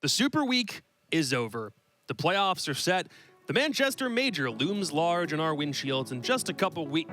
The Super Week is over. The playoffs are set. The Manchester Major looms large in our windshields in just a couple weeks.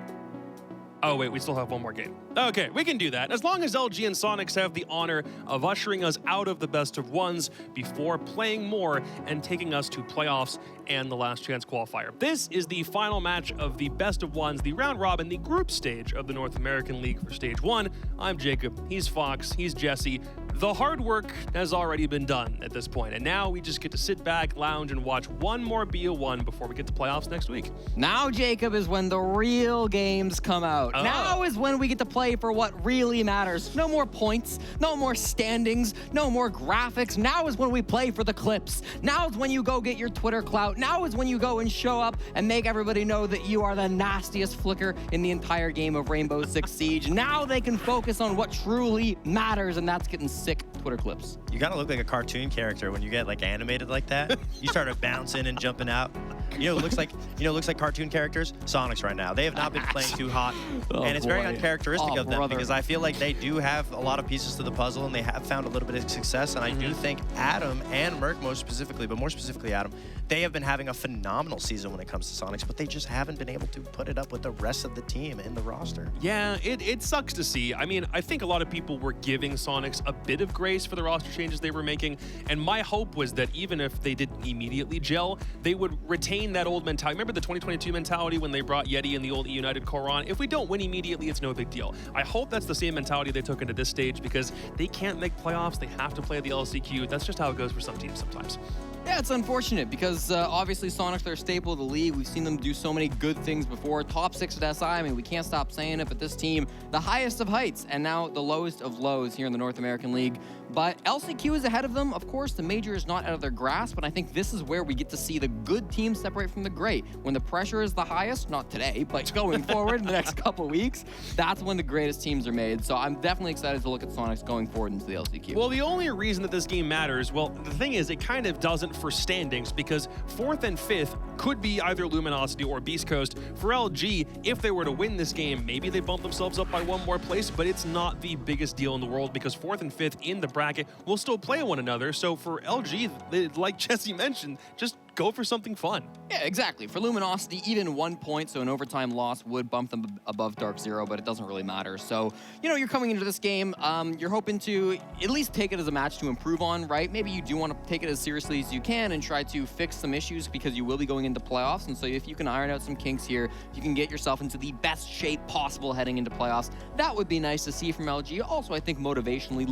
Oh, wait, we still have one more game. Okay, we can do that. As long as LG and Soniqs have the honor of ushering us out of the best of ones before playing more and taking us to playoffs and the last chance qualifier. This is the final match of the best of ones, the round robin, the group stage of the North American League for stage 1. I'm Jacob, he's Fox, he's Jesse. The hard work has already been done at this point, and now we just get to sit back, lounge, and watch one more BO1 before we get to playoffs next week. Now, Jacob, is when the real games come out. Oh. Now is when we get to play for what really matters. No more points, no more standings, no more graphics. Now is when we play for the clips. Now is when you go get your Twitter clout. Now is when you go and show up and make everybody know that you are the nastiest flicker in the entire game of Rainbow Six Siege. Now they can focus on what truly matters, and that's getting sick Twitter clips. You kind of look like a cartoon character when you get like animated like that. You start bouncing and jumping out. It looks like cartoon characters. Soniqs right now. They have not been playing too hot, and it's very uncharacteristic of them because I feel like they do have a lot of pieces to the puzzle, and they have found a little bit of success. And I do think Adam and Merc most specifically, but more specifically Adam, they have been having a phenomenal season when it comes to Soniqs, but they just haven't been able to put it up with the rest of the team in the roster. Yeah, it sucks to see. I mean, I think a lot of people were giving Soniqs a bit of grace for the roster changes they were making, and my hope was that even if they didn't immediately gel, they would retain that old mentality. Remember the 2022 mentality when they brought Yeti and the old United core on? If we don't win immediately, it's no big deal. I hope that's the same mentality they took into this stage because they can't make playoffs. They have to play the LCQ. That's just how it goes for some teams sometimes. Yeah, it's unfortunate because obviously Soniqs, they're a staple of the league. We've seen them do so many good things before. Top 6 at SI, I mean, we can't stop saying it, but this team, the highest of heights and now the lowest of lows here in the North American League. But LCQ is ahead of them. Of course, the major is not out of their grasp, but I think this is where we get to see the good teams separate from the great. When the pressure is the highest, not today, but going forward in the next couple weeks, that's when the greatest teams are made. So I'm definitely excited to look at Soniqs going forward into the LCQ. Well, the only reason that this game matters, well, the thing is, it kind of doesn't for standings because 4th and 5th could be either Luminosity or Beast Coast. For LG, if they were to win this game, maybe they bump themselves up by one more place, but it's not the biggest deal in the world because 4th and 5th in the bracket will still play one another. So for LG, like Jesse mentioned, just go for something fun. Yeah, exactly. For Luminosity, even 1 point, so an overtime loss would bump them above Dark Zero, but it doesn't really matter. So, you're coming into this game, you're hoping to at least take it as a match to improve on, right? Maybe you do want to take it as seriously as you can and try to fix some issues because you will be going into playoffs. And so if you can iron out some kinks here, you can get yourself into the best shape possible heading into playoffs. That would be nice to see from LG. Also, I think motivationally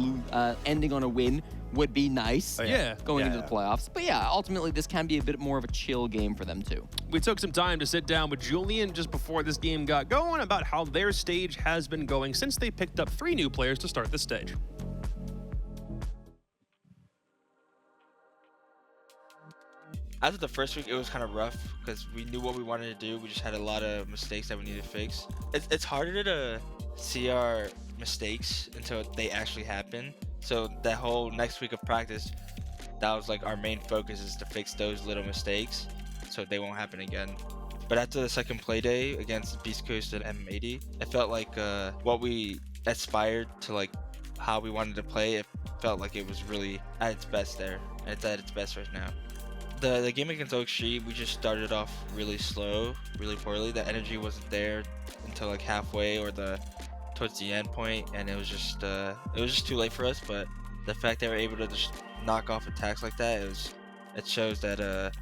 ending on a win would be nice. Oh, yeah. Going into the playoffs. But yeah, ultimately this can be a bit more of a chill game for them too. We took some time to sit down with Julian just before this game got going about how their stage has been going since they picked up 3 new players to start this stage. After the first week, it was kind of rough because we knew what we wanted to do. We just had a lot of mistakes that we needed to fix. It's harder to see our mistakes until they actually happen. So that whole next week of practice, that was like our main focus, is to fix those little mistakes so they won't happen again. But after the second play day against Beast Coast and M80, it felt like what we aspired to, like how we wanted to play, it felt like it was really at its best there. And it's at its best right now. The game against Oak Street, we just started off really slow, really poorly. The energy wasn't there until like halfway or towards the end point, and it was just too late for us. But the fact they were able to just knock off attacks like that, it shows that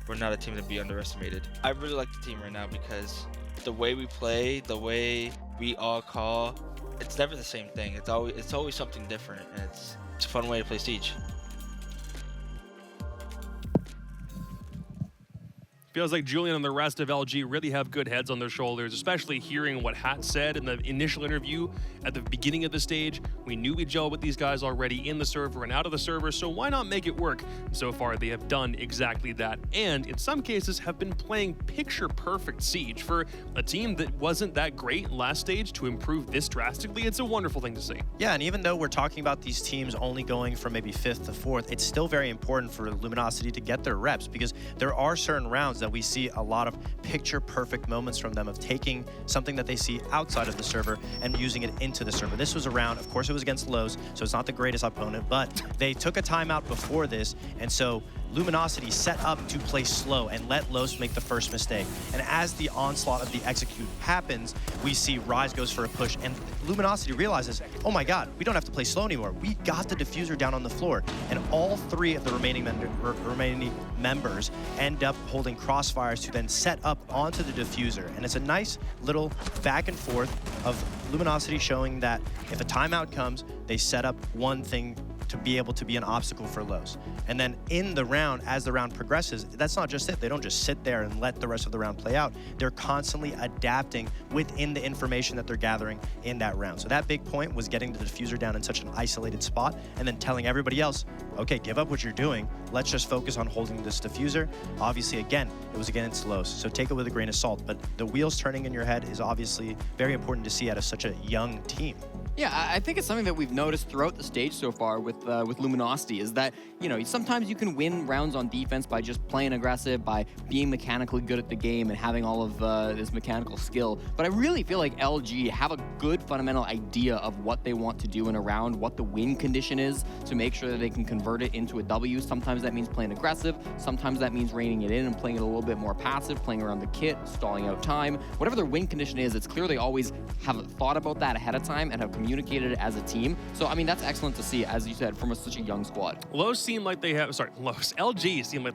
we're not a team to be underestimated. I really like the team right now because the way we play, the way we all call, it's never the same thing. It's always something different, and it's a fun way to play Siege. Feels like Julian and the rest of LG really have good heads on their shoulders, especially hearing what Hat said in the initial interview at the beginning of the stage. We knew we'd gel with these guys already in the server and out of the server, so why not make it work? So far, they have done exactly that, and in some cases have been playing picture-perfect Siege. For a team that wasn't that great last stage to improve this drastically, it's a wonderful thing to see. Yeah, and even though we're talking about these teams only going from maybe 5th to 4th, it's still very important for Luminosity to get their reps because there are certain rounds is that we see a lot of picture-perfect moments from them of taking something that they see outside of the server and using it into the server. This was a round, of course it was against Lowe's, so it's not the greatest opponent, but they took a timeout before this, and so Luminosity set up to play slow and let Los make the first mistake. And as the onslaught of the execute happens, we see Rise goes for a push, and Luminosity realizes, oh my god, we don't have to play slow anymore. We got the diffuser down on the floor. And all three of the remaining members end up holding crossfires to then set up onto the diffuser. And it's a nice little back and forth of Luminosity showing that if a timeout comes, they set up one thing to be able to be an obstacle for Los. And then in the round, as the round progresses, that's not just it. They don't just sit there and let the rest of the round play out. They're constantly adapting within the information that they're gathering in that round. So that big point was getting the diffuser down in such an isolated spot and then telling everybody else, okay, give up what you're doing. Let's just focus on holding this diffuser. Obviously, again, it was against Los, so take it with a grain of salt. But the wheels turning in your head is obviously very important to see out of such a young team. Yeah, I think it's something that we've noticed throughout the stage so far with Luminosity is that, you know, sometimes you can win rounds on defense by just playing aggressive, by being mechanically good at the game and having all of this mechanical skill. But I really feel like LG have a good fundamental idea of what they want to do in a round, what the win condition is to make sure that they can convert it into a W. Sometimes that means playing aggressive. Sometimes that means reining it in and playing it a little bit more passive, playing around the kit, stalling out time. Whatever their win condition is, it's clear they always have thought about that ahead of time and have communicated it as a team. So, I mean, that's excellent to see, as you said, from such a young squad. LG seem like they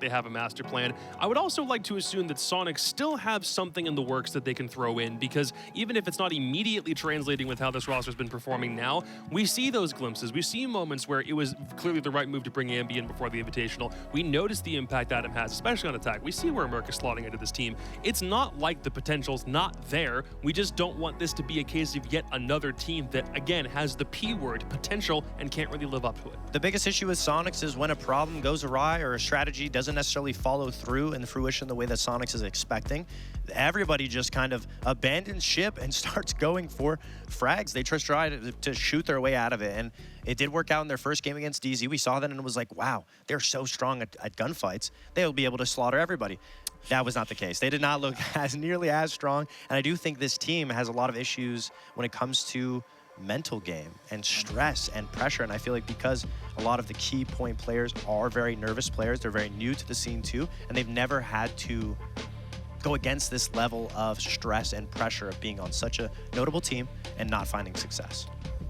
have a master plan. I would also like to assume that Soniqs still have something in the works that they can throw in, because even if it's not immediately translating with how this roster's been performing now, we see those glimpses. We see moments where it was clearly the right move to bring Ambi in before the Invitational. We notice the impact Adam has, especially on attack. We see where Merc is slotting into this team. It's not like the potential's not there. We just don't want this to be a case of yet another team that, again, has the P word, potential, and can't really live up to it. The biggest issue with Soniqs is when a problem goes awry or a strategy doesn't necessarily follow through in fruition the way that Soniqs is expecting. Everybody just kind of abandons ship and starts going for frags. They just try to shoot their way out of it. And it did work out in their first game against DZ. We saw that and it was like, wow, they're so strong at gunfights. They'll be able to slaughter everybody. That was not the case. They did not look nearly as strong. And I do think this team has a lot of issues when it comes to mental game and stress and pressure. And I feel like because a lot of the key point players are very nervous players, they're very new to the scene too, and they've never had to go against this level of stress and pressure of being on such a notable team and not finding success.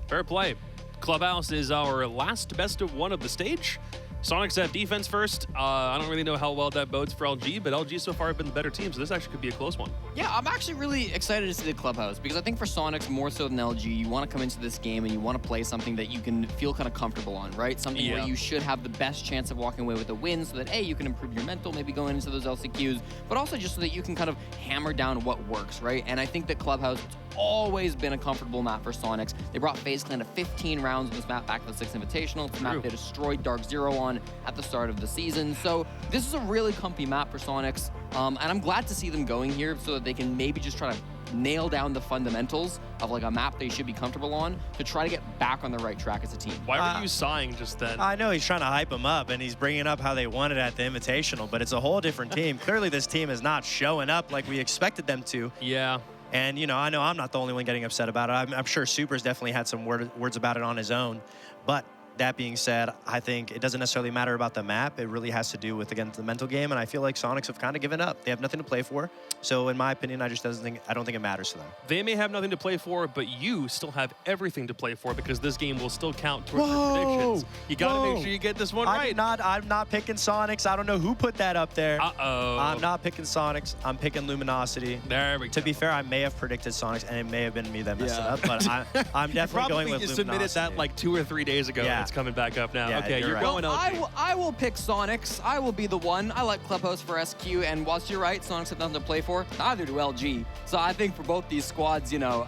Fair play. Clubhouse is our last best of one of the stage. Soniqs have defense first. I don't really know how well that bodes for LG, but LG so far have been the better team, so this actually could be a close one. Yeah, I'm actually really excited to see the Clubhouse, because I think for Soniqs, more so than LG, you want to come into this game and you want to play something that you can feel kind of comfortable on, right? Something where you should have the best chance of walking away with a win so that, A, you can improve your mental, maybe going into those LCQs, but also just so that you can kind of hammer down what works, right? And I think that Clubhouse, it's always been a comfortable map for Soniqs. They brought FaZe Clan to 15 rounds on this map back at the 6th Invitational. It's a map they destroyed Dark Zero on at the start of the season. So this is a really comfy map for Soniqs, and I'm glad to see them going here so that they can maybe just try to nail down the fundamentals of like a map they should be comfortable on to try to get back on the right track as a team. Why were you sighing just then? I know he's trying to hype them up and he's bringing up how they won it at the Invitational, but it's a whole different team. Clearly this team is not showing up like we expected them to. Yeah. And, you know I'm not the only one getting upset about it. I'm sure Super's definitely had some words about it on his own. But that being said, I think it doesn't necessarily matter about the map. It really has to do with, again, the mental game. And I feel like Soniqs have kind of given up. They have nothing to play for. So in my opinion, I don't think it matters to them. They may have nothing to play for, but you still have everything to play for, because this game will still count towards your predictions. You got to make sure you get this one right. I'm not picking Soniqs. I don't know who put that up there. Uh-oh. I'm not picking Soniqs. I'm picking Luminosity. There we go. To be fair, I may have predicted Soniqs, and it may have been me that messed it up, but I'm definitely going with Luminosity. Probably you submitted that like 2 or 3 days ago, and it's coming back up now. Yeah, okay, you're right. going Well, I will pick Soniqs. I will be the one. I like Clubhouse for SQ, and whilst you're right, Soniqs have nothing to play for, neither do LG. So I think for both these squads, you know,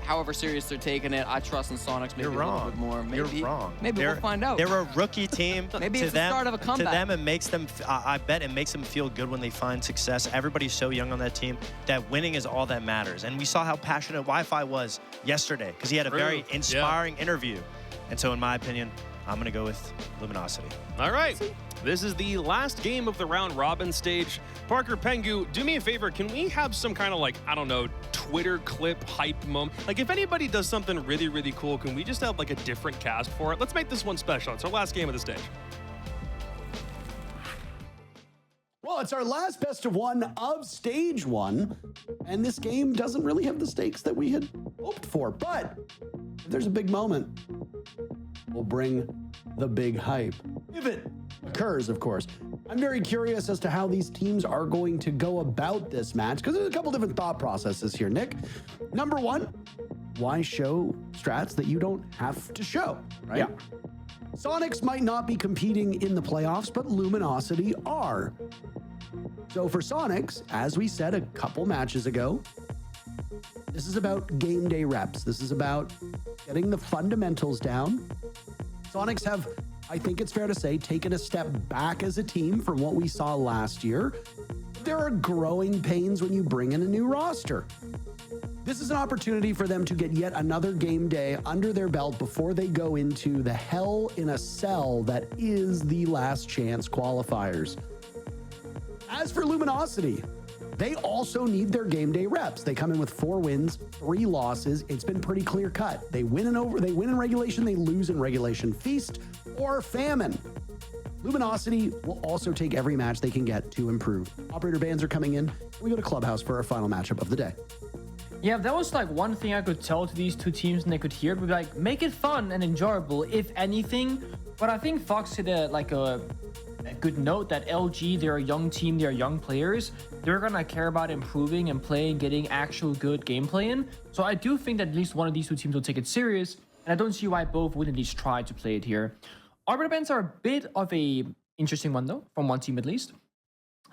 however serious they're taking it, I trust in Soniqs maybe a little bit more. Maybe, You're wrong. Maybe we'll find out. They're a rookie team. Maybe it's the start of a comeback. To them, it makes them, I bet it makes them feel good when they find success. Everybody's so young on that team that winning is all that matters. And we saw how passionate Wi-Fi was yesterday because he had a very inspiring interview. And so in my opinion, I'm going to go with Luminosity. All right. This is the last game of the round robin stage. Parker, Pengu, do me a favor. Can we have some kind of like, I don't know, Twitter clip hype moment? Like if anybody does something really, really cool, can we just have like a different cast for it? Let's make this one special. It's our last game of the stage. Well, it's our last best of one of stage one, and this game doesn't really have the stakes that we had hoped for, but if there's a big moment, we'll bring the big hype. If it occurs, of course. I'm very curious as to how these teams are going to go about this match, because there's a couple different thought processes here, Nick. Number one, why show strats that you don't have to show, right? Yeah. Soniqs might not be competing in the playoffs, but Luminosity are. So for Soniqs, as we said a couple matches ago, this is about game day reps. This is about getting the fundamentals down. Soniqs have, I think it's fair to say, taken a step back as a team from what we saw last year. There are growing pains when you bring in a new roster. This is an opportunity for them to get yet another game day under their belt before they go into the hell in a cell that is the last chance qualifiers. As for Luminosity, they also need their game day reps. They come in with 4 wins, 3 losses. It's been pretty clear cut. They win in regulation, they lose in regulation. Feast or famine. Luminosity will also take every match they can get to improve. Operator bans are coming in. We go to Clubhouse for our final matchup of the day. Yeah, that was like one thing I could tell to these two teams and they could hear it would be like, make it fun and enjoyable, if anything. But I think Fox hit a good note that LG, they're a young team, they're young players. They're gonna care about improving and playing, getting actual good gameplay in. So I do think that at least one of these two teams will take it serious, and I don't see why both wouldn't at least try to play it here. Arbiter bans are a bit of a interesting one though, from one team at least.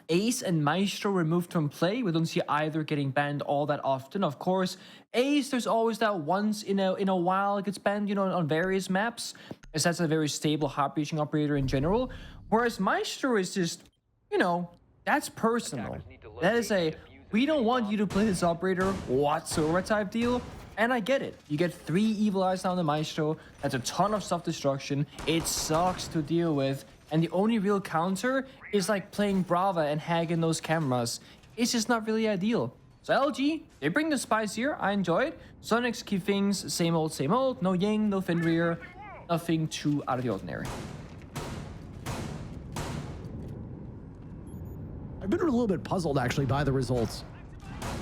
Ace and Maestro removed from play. We don't see either getting banned all that often. Of course, Ace, there's always that once in a while it gets banned, you know, on various maps, as that's a very stable hard-breaching operator in general. Whereas Maestro is just, you know, that's personal. That is a, we don't want you to play this operator whatsoever type deal. And I get it. You get 3 Evil Eyes down the Maestro. That's a ton of self-destruction. It sucks to deal with. And the only real counter is like playing Brava and hacking those cameras. It's just not really ideal. So LG, they bring the spice here. I enjoy it. Soniqs keep things same old, same old. No Ying, no Fenrir. Nothing too out of the ordinary. I've been a little bit puzzled actually by the results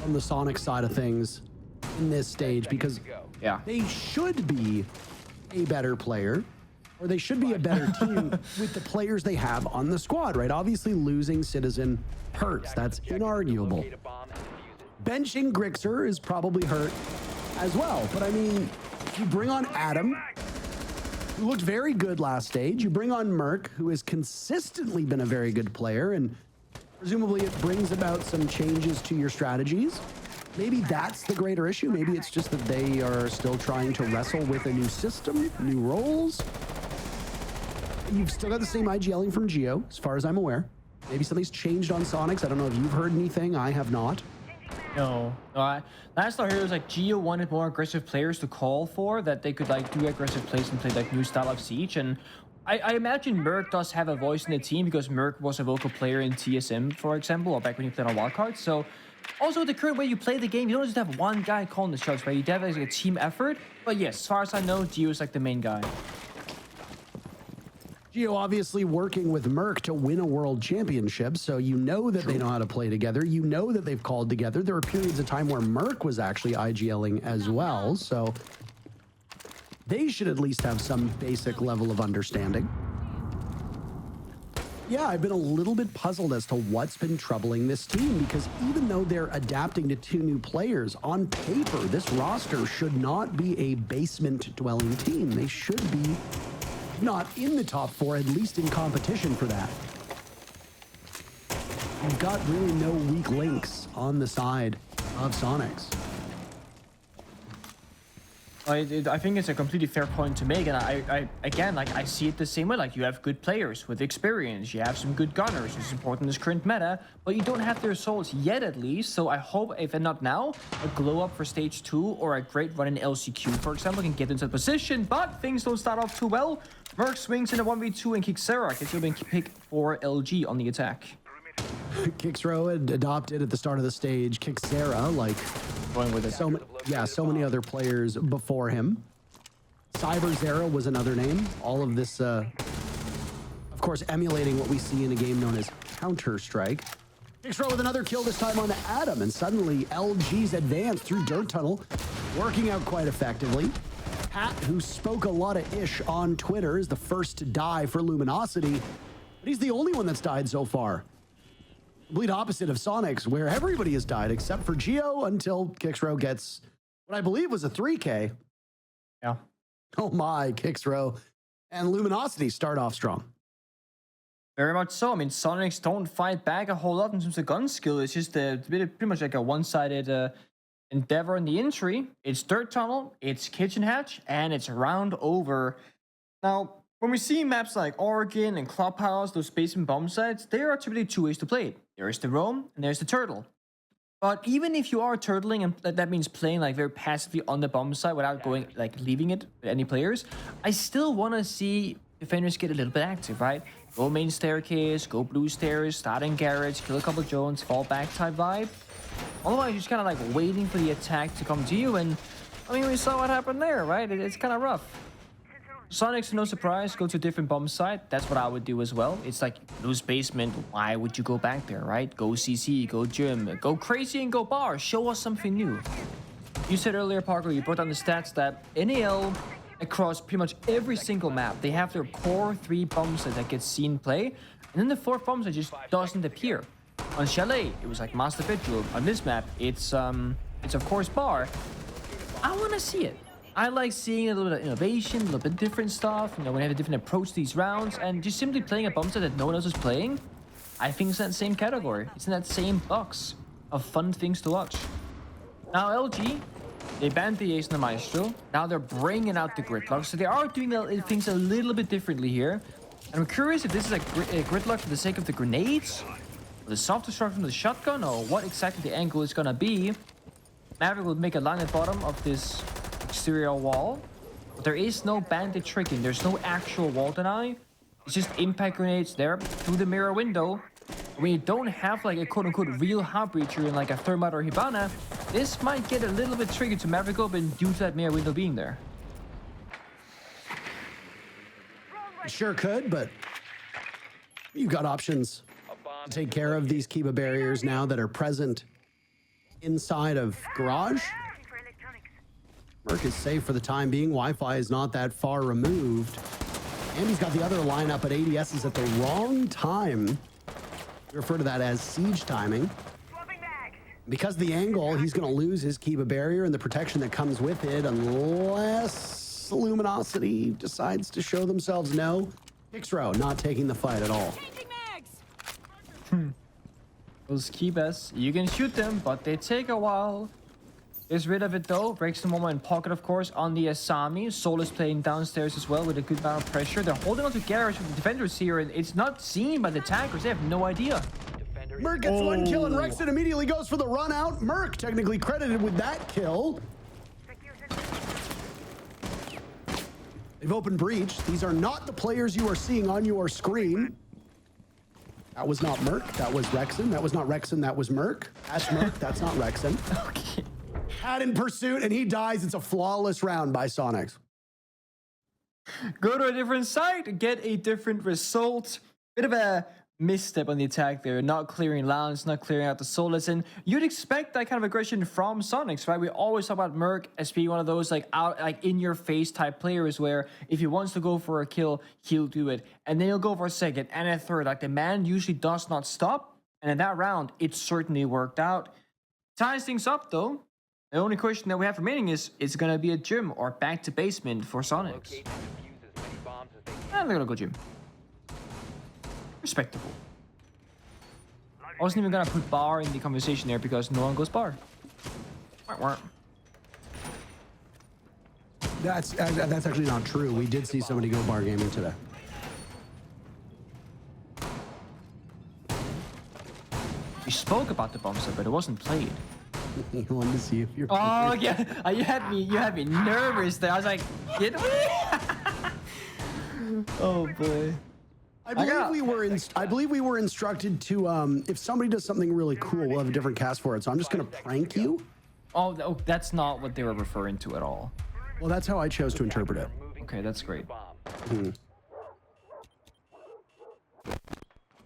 on the Sonic side of things in this stage, because they should be a better player, or they should be a better team with the players they have on the squad, right? Obviously losing Citizen hurts, that's inarguable. Benching Grixer is probably hurt as well, but I mean, you bring on Adam, who looked very good last stage. You bring on Merc, who has consistently been a very good player, and presumably it brings about some changes to your strategies. Maybe that's the greater issue. Maybe it's just that they are still trying to wrestle with a new system, new roles. You've still got the same IGLing from Geo, as far as I'm aware. Maybe something's changed on Soniqs. I don't know if you've heard anything. I have not. No. Last I heard was like Geo wanted more aggressive players to call for, that they could like do aggressive plays and play like new style of Siege. And I imagine Merc does have a voice in the team, because Merc was a vocal player in TSM, for example, or back when you played on Wildcard. So also the current way you play the game, you don't just have one guy calling the shots, right? You have like a team effort. But yes, as far as I know, Geo is like the main guy. Geo obviously working with Merc to win a world championship, so you know that they know how to play together. You know that they've called together. There were periods of time where Merc was actually IGLing as well, so they should at least have some basic level of understanding. Yeah, I've been a little bit puzzled as to what's been troubling this team, because even though they're adapting to 2 new players, on paper, this roster should not be a basement-dwelling team. They should be not in the top 4, at least in competition for that. You've got really no weak links on the side of Soniqs. I think it's a completely fair point to make, and I see it the same way. Like, you have good players with experience, you have some good gunners, which is important in this current meta, but you don't have their souls yet, at least. So I hope, if not now, a glow up for stage 2 or a great run in LCQ, for example, can get into a position. But things don't start off too well. Merc swings in a 1v2 and Kixera gets your big pick for LG on the attack. Kixro had adopted at the start of the stage Kixera, like Going with it. so many other players before him. Cyber Zera was another name. All of this, of course, emulating what we see in a game known as Counter-Strike. Kixro with another kill, this time on Adam, and suddenly LG's advance through Dirt Tunnel, working out quite effectively. Pat, who spoke a lot of ish on Twitter, is the first to die for Luminosity, but he's the only one that's died so far. Complete opposite of Soniqs, where everybody has died except for Geo until Kixro gets what I believe was a 3K. Yeah. Oh my, Kixro and Luminosity start off strong. Very much so. I mean, Soniqs don't fight back a whole lot in terms of gun skill. It's just pretty much like a one-sided endeavor in the entry. It's Dirt Tunnel, it's Kitchen Hatch, and it's round over. Now, when we see maps like Oregon and Clubhouse, those basement bomb sites, there are typically two ways to play it. There's the roam and there's the turtle. But even if you are turtling, and that means playing like very passively on the bomb site without going like leaving it with any players, I still want to see defenders get a little bit active, right? Go main staircase, go blue stairs, start in garage, kill a couple of drones, fall back type vibe. Otherwise, you're just kind of like waiting for the attack to come to you, and I mean, we saw what happened there, right? It's kind of rough. Soniqs, no surprise, go to a different bomb site. That's what I would do as well. It's like, lose basement, why would you go back there, right? Go CC, go gym, go crazy and go bar. Show us something new. You said earlier, Parker, you brought down the stats that NAL, across pretty much every single map, they have their core 3 bomb sites that get seen play, and then the 4th bomb site just doesn't appear. On Chalet, it was like Master Bedroom. On this map, it's of course bar. I want to see it. I like seeing a little bit of innovation, a little bit different stuff, you know, when you have a different approach to these rounds, and just simply playing a bomb set that no one else is playing, I think it's in that same category. It's in that same box of fun things to watch. Now LG, they banned the Ace and the Maestro. Now they're bringing out the Gridlock, so they are doing things a little bit differently here. And I'm curious if this is a Gridlock for the sake of the grenades, or the soft destruction of the shotgun, or what exactly the angle is gonna be. Maverick will make a line at bottom of this exterior wall. But there is no bandit tricking. There's no actual wall deny. It's just impact grenades there through the mirror window. When you don't have like a quote-unquote real heart breacher in like a Thermite or Hibana, this might get a little bit tricky to Maverick open due to that mirror window being there. Sure could, but you've got options to take care of these Kiba barriers now that are present inside of Garage. Merc is safe for the time being. Wi-Fi is not that far removed. And he's got the other lineup at ADSs at the wrong time. We refer to that as siege timing. Because of the angle, he's going to lose his Kiba barrier and the protection that comes with it unless Luminosity decides to show themselves no. Kixro not taking the fight at all. Those Kibas, you can shoot them, but they take a while. Gets rid of it though, breaks the moment in pocket, of course, on the Asami. Soul is playing downstairs as well with a good amount of pressure. They're holding on to Garage with the defenders here, and it's not seen by the attackers. They have no idea. Merc gets one kill, and Rexon immediately goes for the run out. Merc technically credited with that kill. They've opened breach. These are not the players you are seeing on your screen. That was not Merc. That was Rexon. That was not Rexon. That was Merc. That's Merc. That's not Rexon. Okay. Had in pursuit, and he dies. It's a flawless round by Soniqs. Go to a different site, get a different result. Bit of a misstep on the attack there, not clearing Lounge, not clearing out the Soulless, and you'd expect that kind of aggression from Soniqs, right? We always talk about Merc as being one of those like in your face type players where if he wants to go for a kill, he'll do it, and then he'll go for a second and a third. Like the man usually does not stop, and in that round, it certainly worked out. Ties things up though. The only question that we have remaining is it going to be a gym or back to basement for Soniqs? And they're going to go gym. Respectable. I wasn't even going to put bar in the conversation there because no one goes bar. That's actually not true. We did see somebody go bar gaming today. We spoke about the bomb set, but it wasn't played. You wanted to see if you're. Oh yeah, you had me nervous there. I was like, did we? Oh boy. I believe we were instructed to if somebody does something really cool, we'll have a different cast for it. So I'm just gonna prank you. Oh, that's not what they were referring to at all. Well, that's how I chose to interpret it. Okay, that's great. Hmm.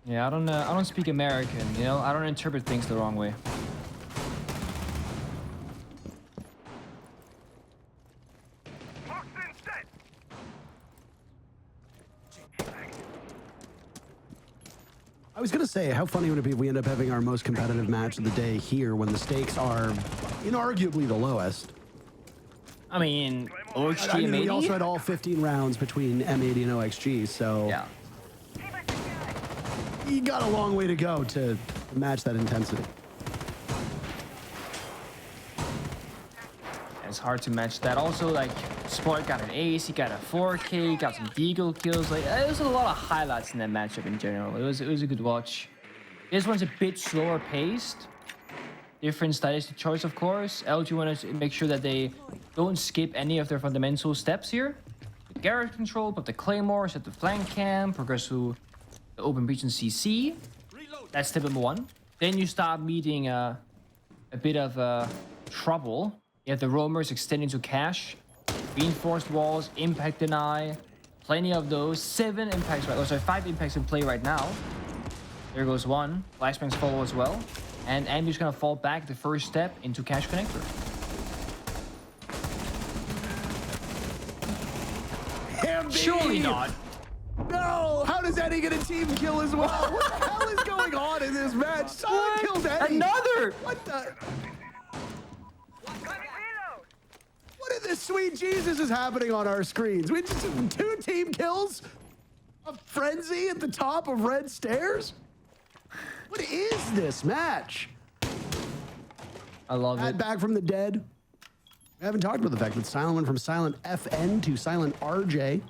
Yeah, I don't speak American. You know, I don't interpret things the wrong way. I was gonna say, how funny would it be if we end up having our most competitive match of the day here when the stakes are inarguably the lowest? I mean, OXG I mean, and we also M80? had all 15 rounds between M80 and OXG, so Yeah. you got a long way to go to match that intensity. It's hard to match that. Also, like, Sport got an ace, he got a 4K, got some deagle kills. Like, there was a lot of highlights in that matchup in general. It was a good watch. This one's a bit slower paced. Different stylistic choice, of course. LG wanted to make sure that they don't skip any of their fundamental steps here. The Garrett control, put the Claymore, set the flank cam, progress to the open breach and CC. That's step number one. Then you start meeting a bit of trouble. You have the roamers extending to cache, reinforced walls, impact deny, plenty of those. 7 impacts, right? Oh, sorry, 5 impacts in play right now. There goes one. Flashbangs follow as well. And Ambu's gonna fall back the first step into cache connector. Surely not. No! How does Eddie get a team kill as well? What the hell is going on in this match? Someone killed Eddie! Another! What the? What in the sweet Jesus is happening on our screens? We just 2 team kills? A frenzy at the top of red stairs? What is this match? I love it. Back from the dead. We haven't talked about the fact that Silent went from Silent FN to Silent RJ.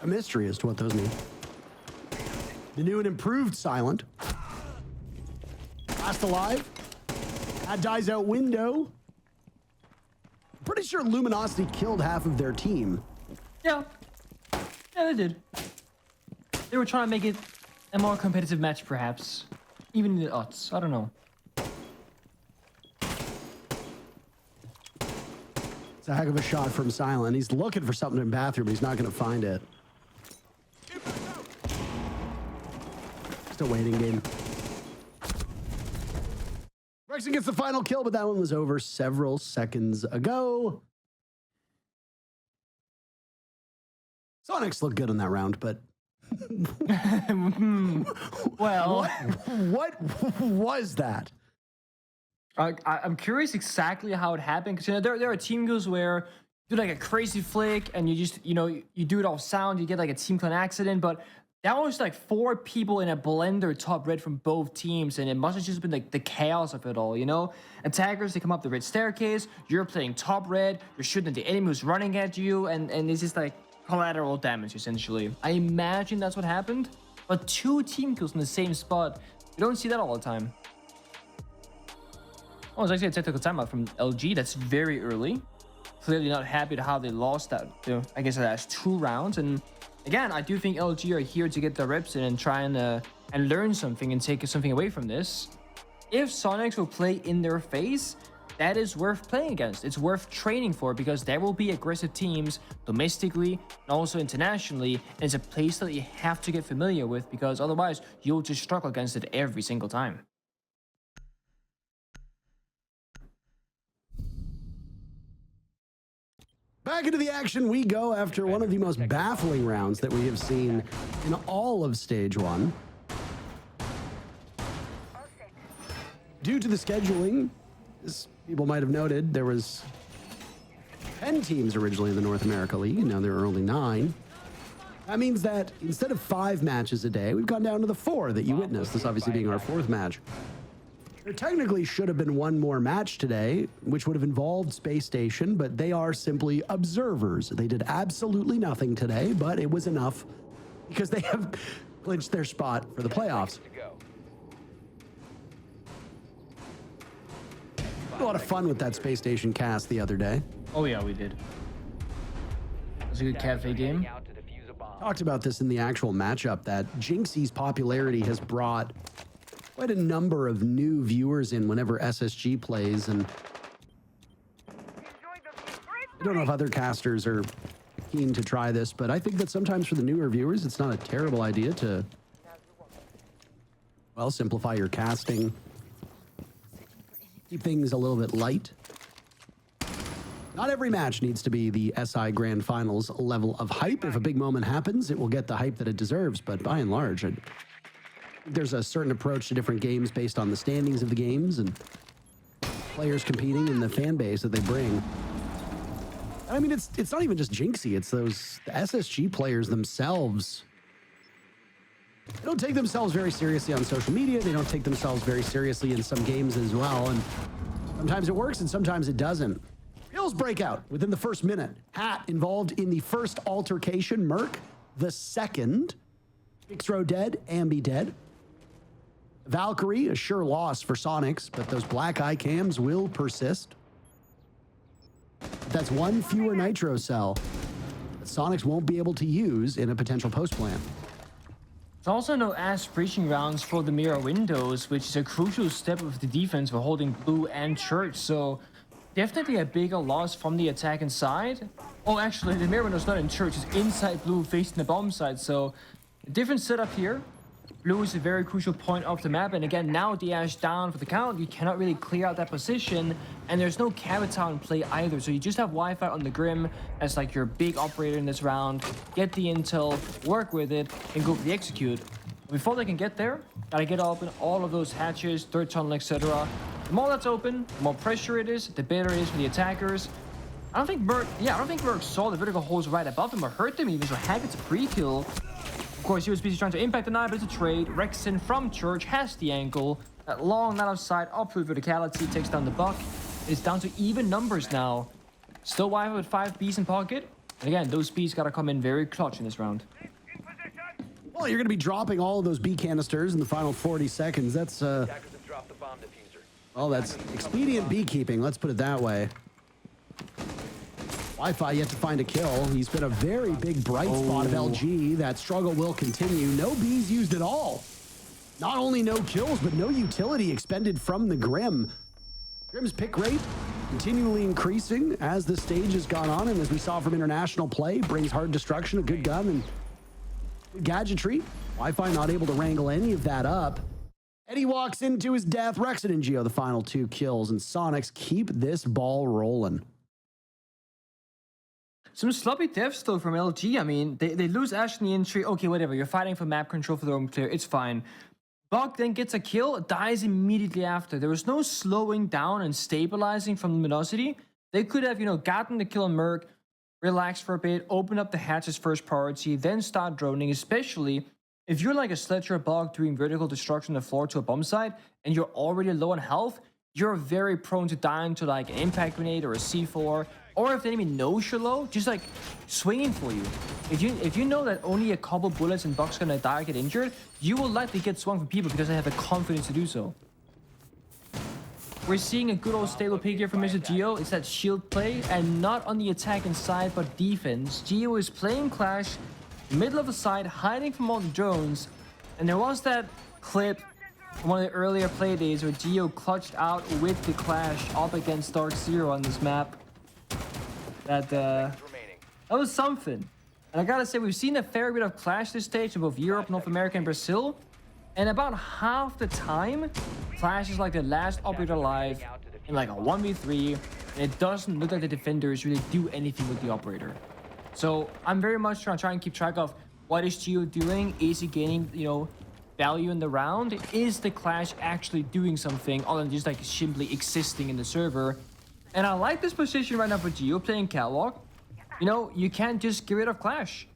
A mystery as to what those mean. The new and improved Silent. Last alive. That dies out window. Pretty sure Luminosity killed half of their team. Yeah. Yeah, they did. They were trying to make it a more competitive match, perhaps. Even in the odds. I don't know. It's a heck of a shot from Silent. He's looking for something in the bathroom, but he's not going to find it. Just a waiting game. Brexton gets the final kill, but that one was over several seconds ago. Soniqs looked good in that round, but Well, what was that? I'm curious exactly how it happened, because you know there are team kills where you do like a crazy flick and you just you do it off sound, you get like a team kill accident, but that was like 4 people in a blender top red from both teams, and it must have just been like the chaos of it all, you know? Attackers, they come up the red staircase, you're playing top red, you're shooting at the enemy who's running at you, and it's just like collateral damage essentially. I imagine that's what happened, but 2 team kills in the same spot, you don't see that all the time. Oh, it's actually a technical timeout from LG. That's very early. Clearly not happy to how they lost that, I guess, the last 2 rounds. And again, I do think LG are here to get their reps in and try and learn something and take something away from this. If Soniqs will play in their face, that is worth playing against. It's worth training for, because there will be aggressive teams domestically and also internationally. And it's a place that you have to get familiar with, because otherwise you'll just struggle against it every single time. Back into the action we go after one of the most baffling rounds that we have seen in all of Stage 1. Due to the scheduling, as people might have noted, there was 10 teams originally in the North America League, and now there are only 9. That means that instead of 5 matches a day, we've gone down to the 4 that you witnessed, this obviously being our 4th match. There technically should have been one more match today, which would have involved Space Station, but they are simply observers. They did absolutely nothing today, but it was enough because they have clinched their spot for the playoffs. A lot of fun with that Space Station cast the other day. Oh yeah, we did. It was a good cafe game. Talked about this in the actual matchup that Jinxie's popularity has brought quite a number of new viewers in whenever SSG plays, and I don't know if other casters are keen to try this, but I think that sometimes for the newer viewers, it's not a terrible idea to, well, simplify your casting. Keep things a little bit light. Not every match needs to be the SI Grand Finals level of hype. If a big moment happens, it will get the hype that it deserves, but by and large, there's a certain approach to different games based on the standings of the games and players competing and the fan base that they bring. I mean, it's not even just Jinxie, it's the SSG players themselves. They don't take themselves very seriously on social media. They don't take themselves very seriously in some games as well. And sometimes it works and sometimes it doesn't. Kills break out within the first minute. Hat involved in the first altercation. Merc, the second. Xro dead, Ambi dead. Valkyrie, a sure loss for Soniqs, but those black eye cams will persist. That's one fewer nitro cell that Soniqs won't be able to use in a potential post plan. There's also no ass breaching rounds for the mirror windows, which is a crucial step of the defense for holding blue and church. So definitely a bigger loss from the attack inside. Oh, actually, the mirror window's not in church, it's inside blue facing the bomb side. So a different setup here. Blue is a very crucial point of the map, and again, now the Ash down for the count, you cannot really clear out that position, and there's no Cavatown in play either, so you just have Wi-Fi on the Grim as like your big operator in this round. Get the intel, work with it, and go for the execute. Before they can get there, gotta get open all of those hatches, third tunnel, etc. The more that's open, the more pressure it is, the better it is for the attackers. I don't think Merc saw the vertical holes right above them or hurt them even, so Hack gets a pre-kill. Of course, USBC is trying to impact the knife, but it's a trade. Rexon from Church has the angle. That long line of sight up through verticality takes down the buck. It's down to even numbers now. Still Wi-Fi with 5 Bs in pocket. And again, those Bs gotta come in very clutch in this round. Well, you're gonna be dropping all of those B canisters in the final 40 seconds. That's, well, that's expedient beekeeping, let's put it that way. Wi-Fi yet to find a kill. He's been a very big bright spot of LG. That struggle will continue. No Bs used at all. Not only no kills, but no utility expended from the Grim. Grim's pick rate continually increasing as the stage has gone on, and as we saw from international play, brings hard destruction, a good gun, and good gadgetry. Wi-Fi not able to wrangle any of that up. Eddie walks into his death. Rexon and Geo, the final 2 kills, and Soniqs keep this ball rolling. Some sloppy deaths though from LG. I mean, they lose Ash in the entry. Okay, whatever. You're fighting for map control for the home clear. It's fine. Buck then gets a kill, dies immediately after. There was no slowing down and stabilizing from Luminosity. They could have, gotten the kill on Merc, relaxed for a bit, open up the hatches first priority, then start droning, especially if you're like a Sledger Buck doing vertical destruction on the floor to a bomb site and you're already low on health, you're very prone to dying to like an impact grenade or a C4. Or if the enemy knows you're low, just like swinging for you. If you know that only a couple bullets and Buck's gonna die or get injured, you will likely get swung from people because they have the confidence to do so. We're seeing a good old stable pick here from Mr. Geo. It's that shield play, and not on the attacking side, but defense. Geo is playing Clash, middle of the side, hiding from all the drones. And there was that clip from one of the earlier play days where Geo clutched out with the Clash up against Dark Zero on this map. That was something. And I gotta say, we've seen a fair bit of Clash this stage in both Europe, North America, and Brazil. And about half the time, Clash is like the last operator alive in like a 1v3. And it doesn't look like the defenders really do anything with the operator. So I'm very much trying to keep track of what is Geo doing? Is he gaining, value in the round? Is the Clash actually doing something other than just like simply existing in the server? And I like this position right now for Geo playing Catwalk. You can't just get rid of Clash.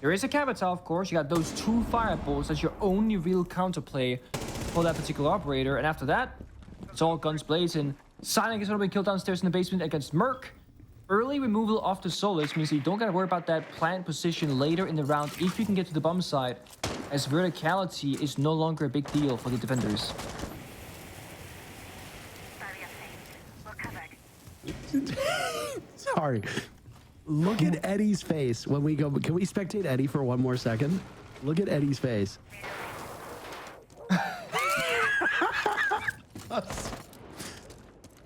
There is a Cavatown, of course. You got those 2 fireballs. That's your only real counterplay for that particular operator. And after that, It's all guns blazing. Sonic is already killed downstairs in the basement against Merc. Early removal of the Solus means you don't gotta worry about that plant position later in the round if you can get to the bomb side, as verticality is no longer a big deal for the defenders. Sorry. Look at Eddie's face when we go. Can we spectate Eddie for one more second? Look at Eddie's face.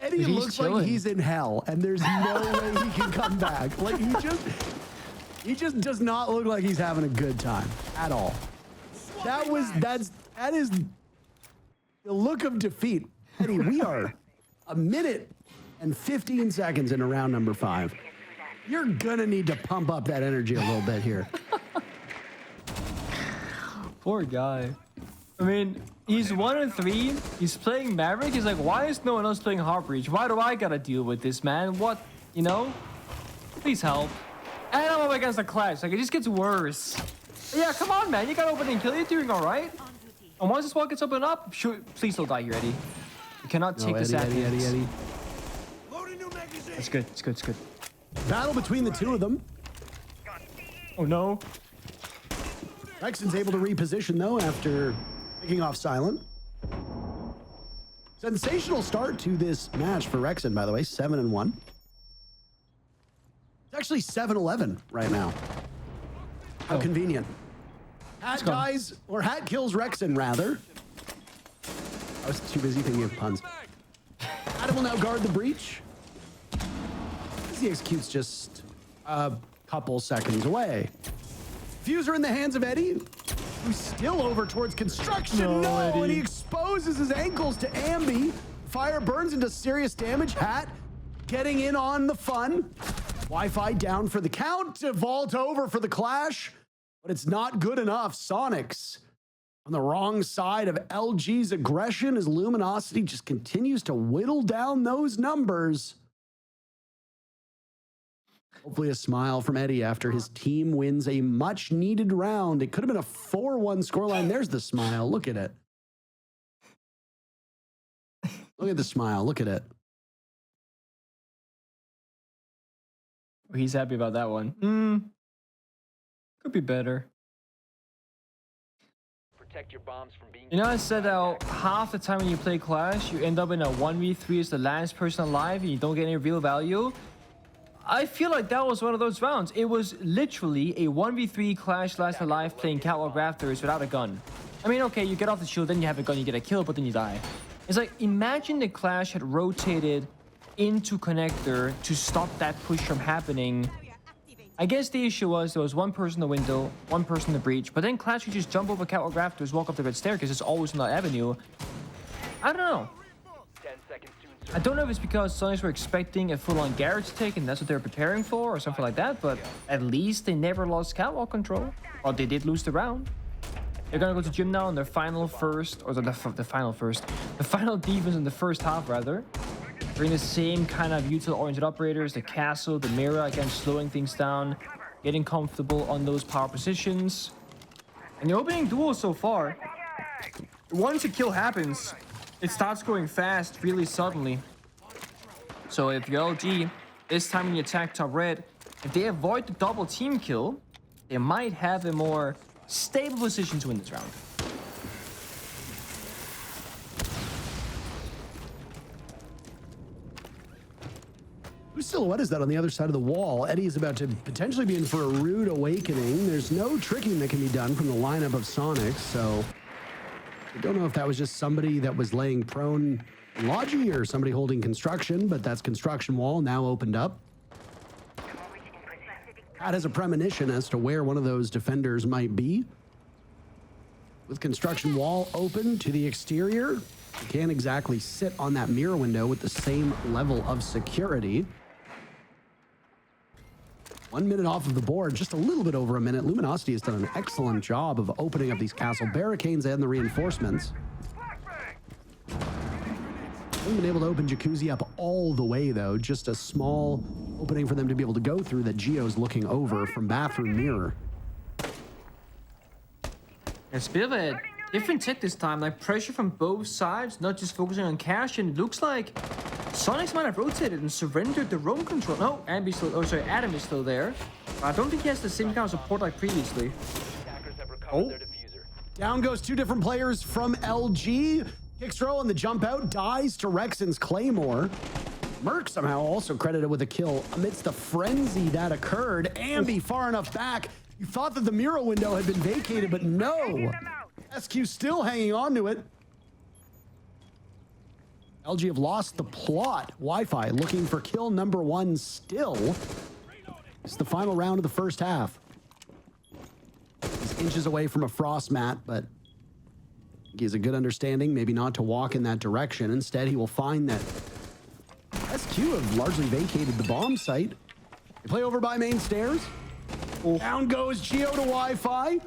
Eddie looks like he's in hell, and there's no way he can come back. Like he just does not look like he's having a good time at all. That is the look of defeat. Eddie, we are a minute and 15 seconds into round number 5. You're gonna need to pump up that energy a little bit here. Poor guy. I mean, he's 1-3. He's playing Maverick. He's like, why is no one else playing Heartbreach? Why do I gotta deal with this, man? What? You know? Please help. And I'm up against a Clash. Like, it just gets worse. Yeah, come on, man. You got opening kill. You're doing all right. And once this wall gets opened up, sure, please don't die here, Eddie. You cannot take this at Eddie. It's good. It's good. It's good. Battle between the two of them. Oh, no. Rexon's able to reposition, though, after picking off Silent. Sensational start to this match for Rexon, by the way. 7-1. It's actually 7-11 right now. How convenient. Hat dies, or Hat kills Rexon, rather. I was too busy thinking of puns. Adam will now guard the breach. He executes just a couple seconds away. Fuser in the hands of Eddie, who's still over towards construction. No, and he exposes his ankles to Ambi. Fire burns into serious damage. Hat getting in on the fun. Wi-Fi down for the count to vault over for the Clash, but it's not good enough. Soniqs on the wrong side of LG's aggression as Luminosity just continues to whittle down those numbers. Hopefully a smile from Eddie after his team wins a much-needed round. It could have been a 4-1 scoreline. There's the smile. Look at it. Look at the smile. Look at it. He's happy about that one. Could be better. Protect your bombs from being. You know, I said how half the time when you play Clash, you end up in a 1v3 as the last person alive and you don't get any real value. I feel like that was one of those rounds. It was literally a 1v3 Clash last alive playing Catwalk Rafters without a gun. I mean, okay, you get off the shield, then you have a gun, you get a kill, but then you die. It's like, imagine the Clash had rotated into connector to stop that push from happening. I guess the issue was there was one person in the window, one person in the breach, but then Clash could just jump over Catwalk Rafters, walk up the red staircase. It's always on that avenue. I don't know. 10 seconds to I don't know if it's because Sonics were expecting a full-on Garage take and that's what they're preparing for or something like that, but at least they never lost Catwalk control. Or they did lose the round. They're gonna go to gym now on their final first, or the final defense in the first half, rather. Bring the same kind of util-oriented operators, the castle, the mirror, again, slowing things down, getting comfortable on those power positions. And the opening duel so far, once a kill happens, it starts going fast really suddenly. So if you're LG, this time when you attack top red, if they avoid the double team kill, they might have a more stable position to win this round. Whose silhouette is that on the other side of the wall? Eddie is about to potentially be in for a rude awakening. There's no tricking that can be done from the lineup of Sonics, so I don't know if that was just somebody that was laying prone in Logi or somebody holding construction, but that's construction wall now opened up. Pat has a premonition as to where one of those defenders might be. With construction wall open to the exterior, you can't exactly sit on that mirror window with the same level of security. 1 minute off of the board, just a little bit over a minute. Luminosity has done an excellent job of opening up these castle barricades and the reinforcements. Haven't been able to open Jacuzzi up all the way, though. Just a small opening for them to be able to go through that Gio's looking over from bathroom mirror. It's a bit of a different tech this time, like pressure from both sides, not just focusing on cash. And it looks like Soniqs might have rotated and surrendered the roam control. No, Adam is still there. But I don't think he has the same kind of support like previously. Attackers have recovered their diffuser. Down goes two different players from LG. Kickstro on the jump out, dies to Rexon's Claymore. Merc somehow also credited with a kill amidst the frenzy that occurred. Ambi far enough back. You thought that the mural window had been vacated, but no. SQ still hanging on to it. LG have lost the plot. Wi-Fi looking for kill number 1 still. It's the final round of the first half. He's inches away from a frost mat, but he has a good understanding maybe not to walk in that direction. Instead, he will find that SQ have largely vacated the bomb site. They play over by main stairs. Down goes Geo to Wi-Fi.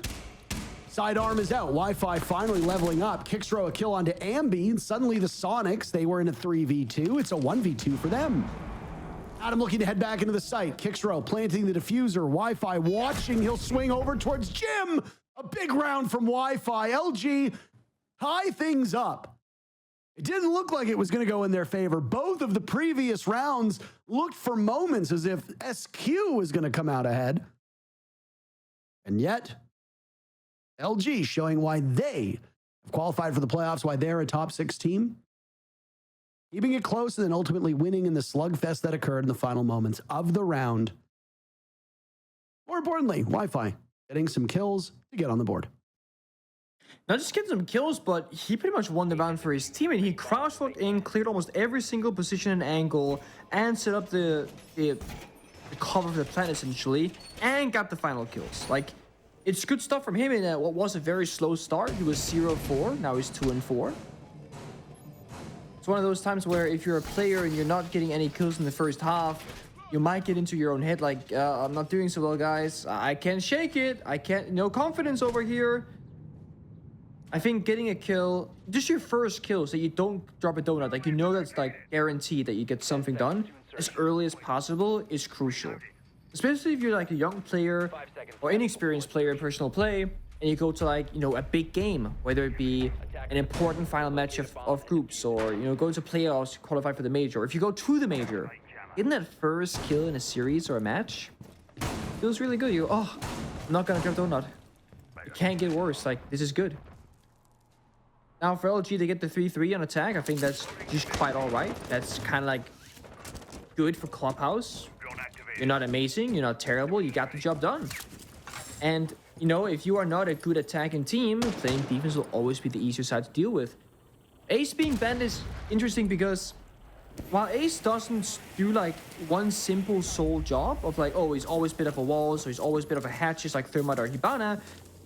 Sidearm is out. Wi-Fi finally leveling up. Kickstro a kill onto Ambi. And suddenly the Soniqs, they were in a 3v2. It's a 1v2 for them. Adam looking to head back into the site. Kickstro planting the diffuser. Wi-Fi watching. He'll swing over towards Jim. A big round from Wi-Fi. LG tie things up. It didn't look like it was going to go in their favor. Both of the previous rounds looked for moments as if SQ was going to come out ahead. And yet, LG showing why they have qualified for the playoffs, why they're a top 6 team. Keeping it close and then ultimately winning in the slugfest that occurred in the final moments of the round. More importantly, Wi-Fi getting some kills to get on the board. Not just getting some kills, but he pretty much won the round for his team, and he crouch-walked in, cleared almost every single position and angle, and set up the cover of the plan essentially, and got the final kills. Like, it's good stuff from him in what was a very slow start. He was 0-4, now he's 2-4. It's one of those times where if you're a player and you're not getting any kills in the first half, you might get into your own head like, I'm not doing so well, guys. I can't shake it. I can't, no confidence over here. I think getting a kill, just your first kill, so you don't drop a donut, like you know that's like guaranteed that you get something done as early as possible is crucial. Especially if you're like a young player or inexperienced player in personal play, and you go to like, you know, a big game, whether it be an important final match of groups, or, you know, go to playoffs to qualify for the major, or if you go to the major, getting that first kill in a series or a match feels really good. You go, oh, I'm not gonna drop donut. It can't get worse, like this is good. Now for LG, they get the 3-3 on attack. I think that's just quite all right. That's kind of like good for Clubhouse. You're not amazing, you're not terrible, you got the job done. And, you know, if you are not a good attacking team, playing defense will always be the easier side to deal with. Ace being banned is interesting because while Ace doesn't do like one simple sole job of like, oh, he's always bit of a wall, so he's always bit of a hatch, just like Thermite or Hibana,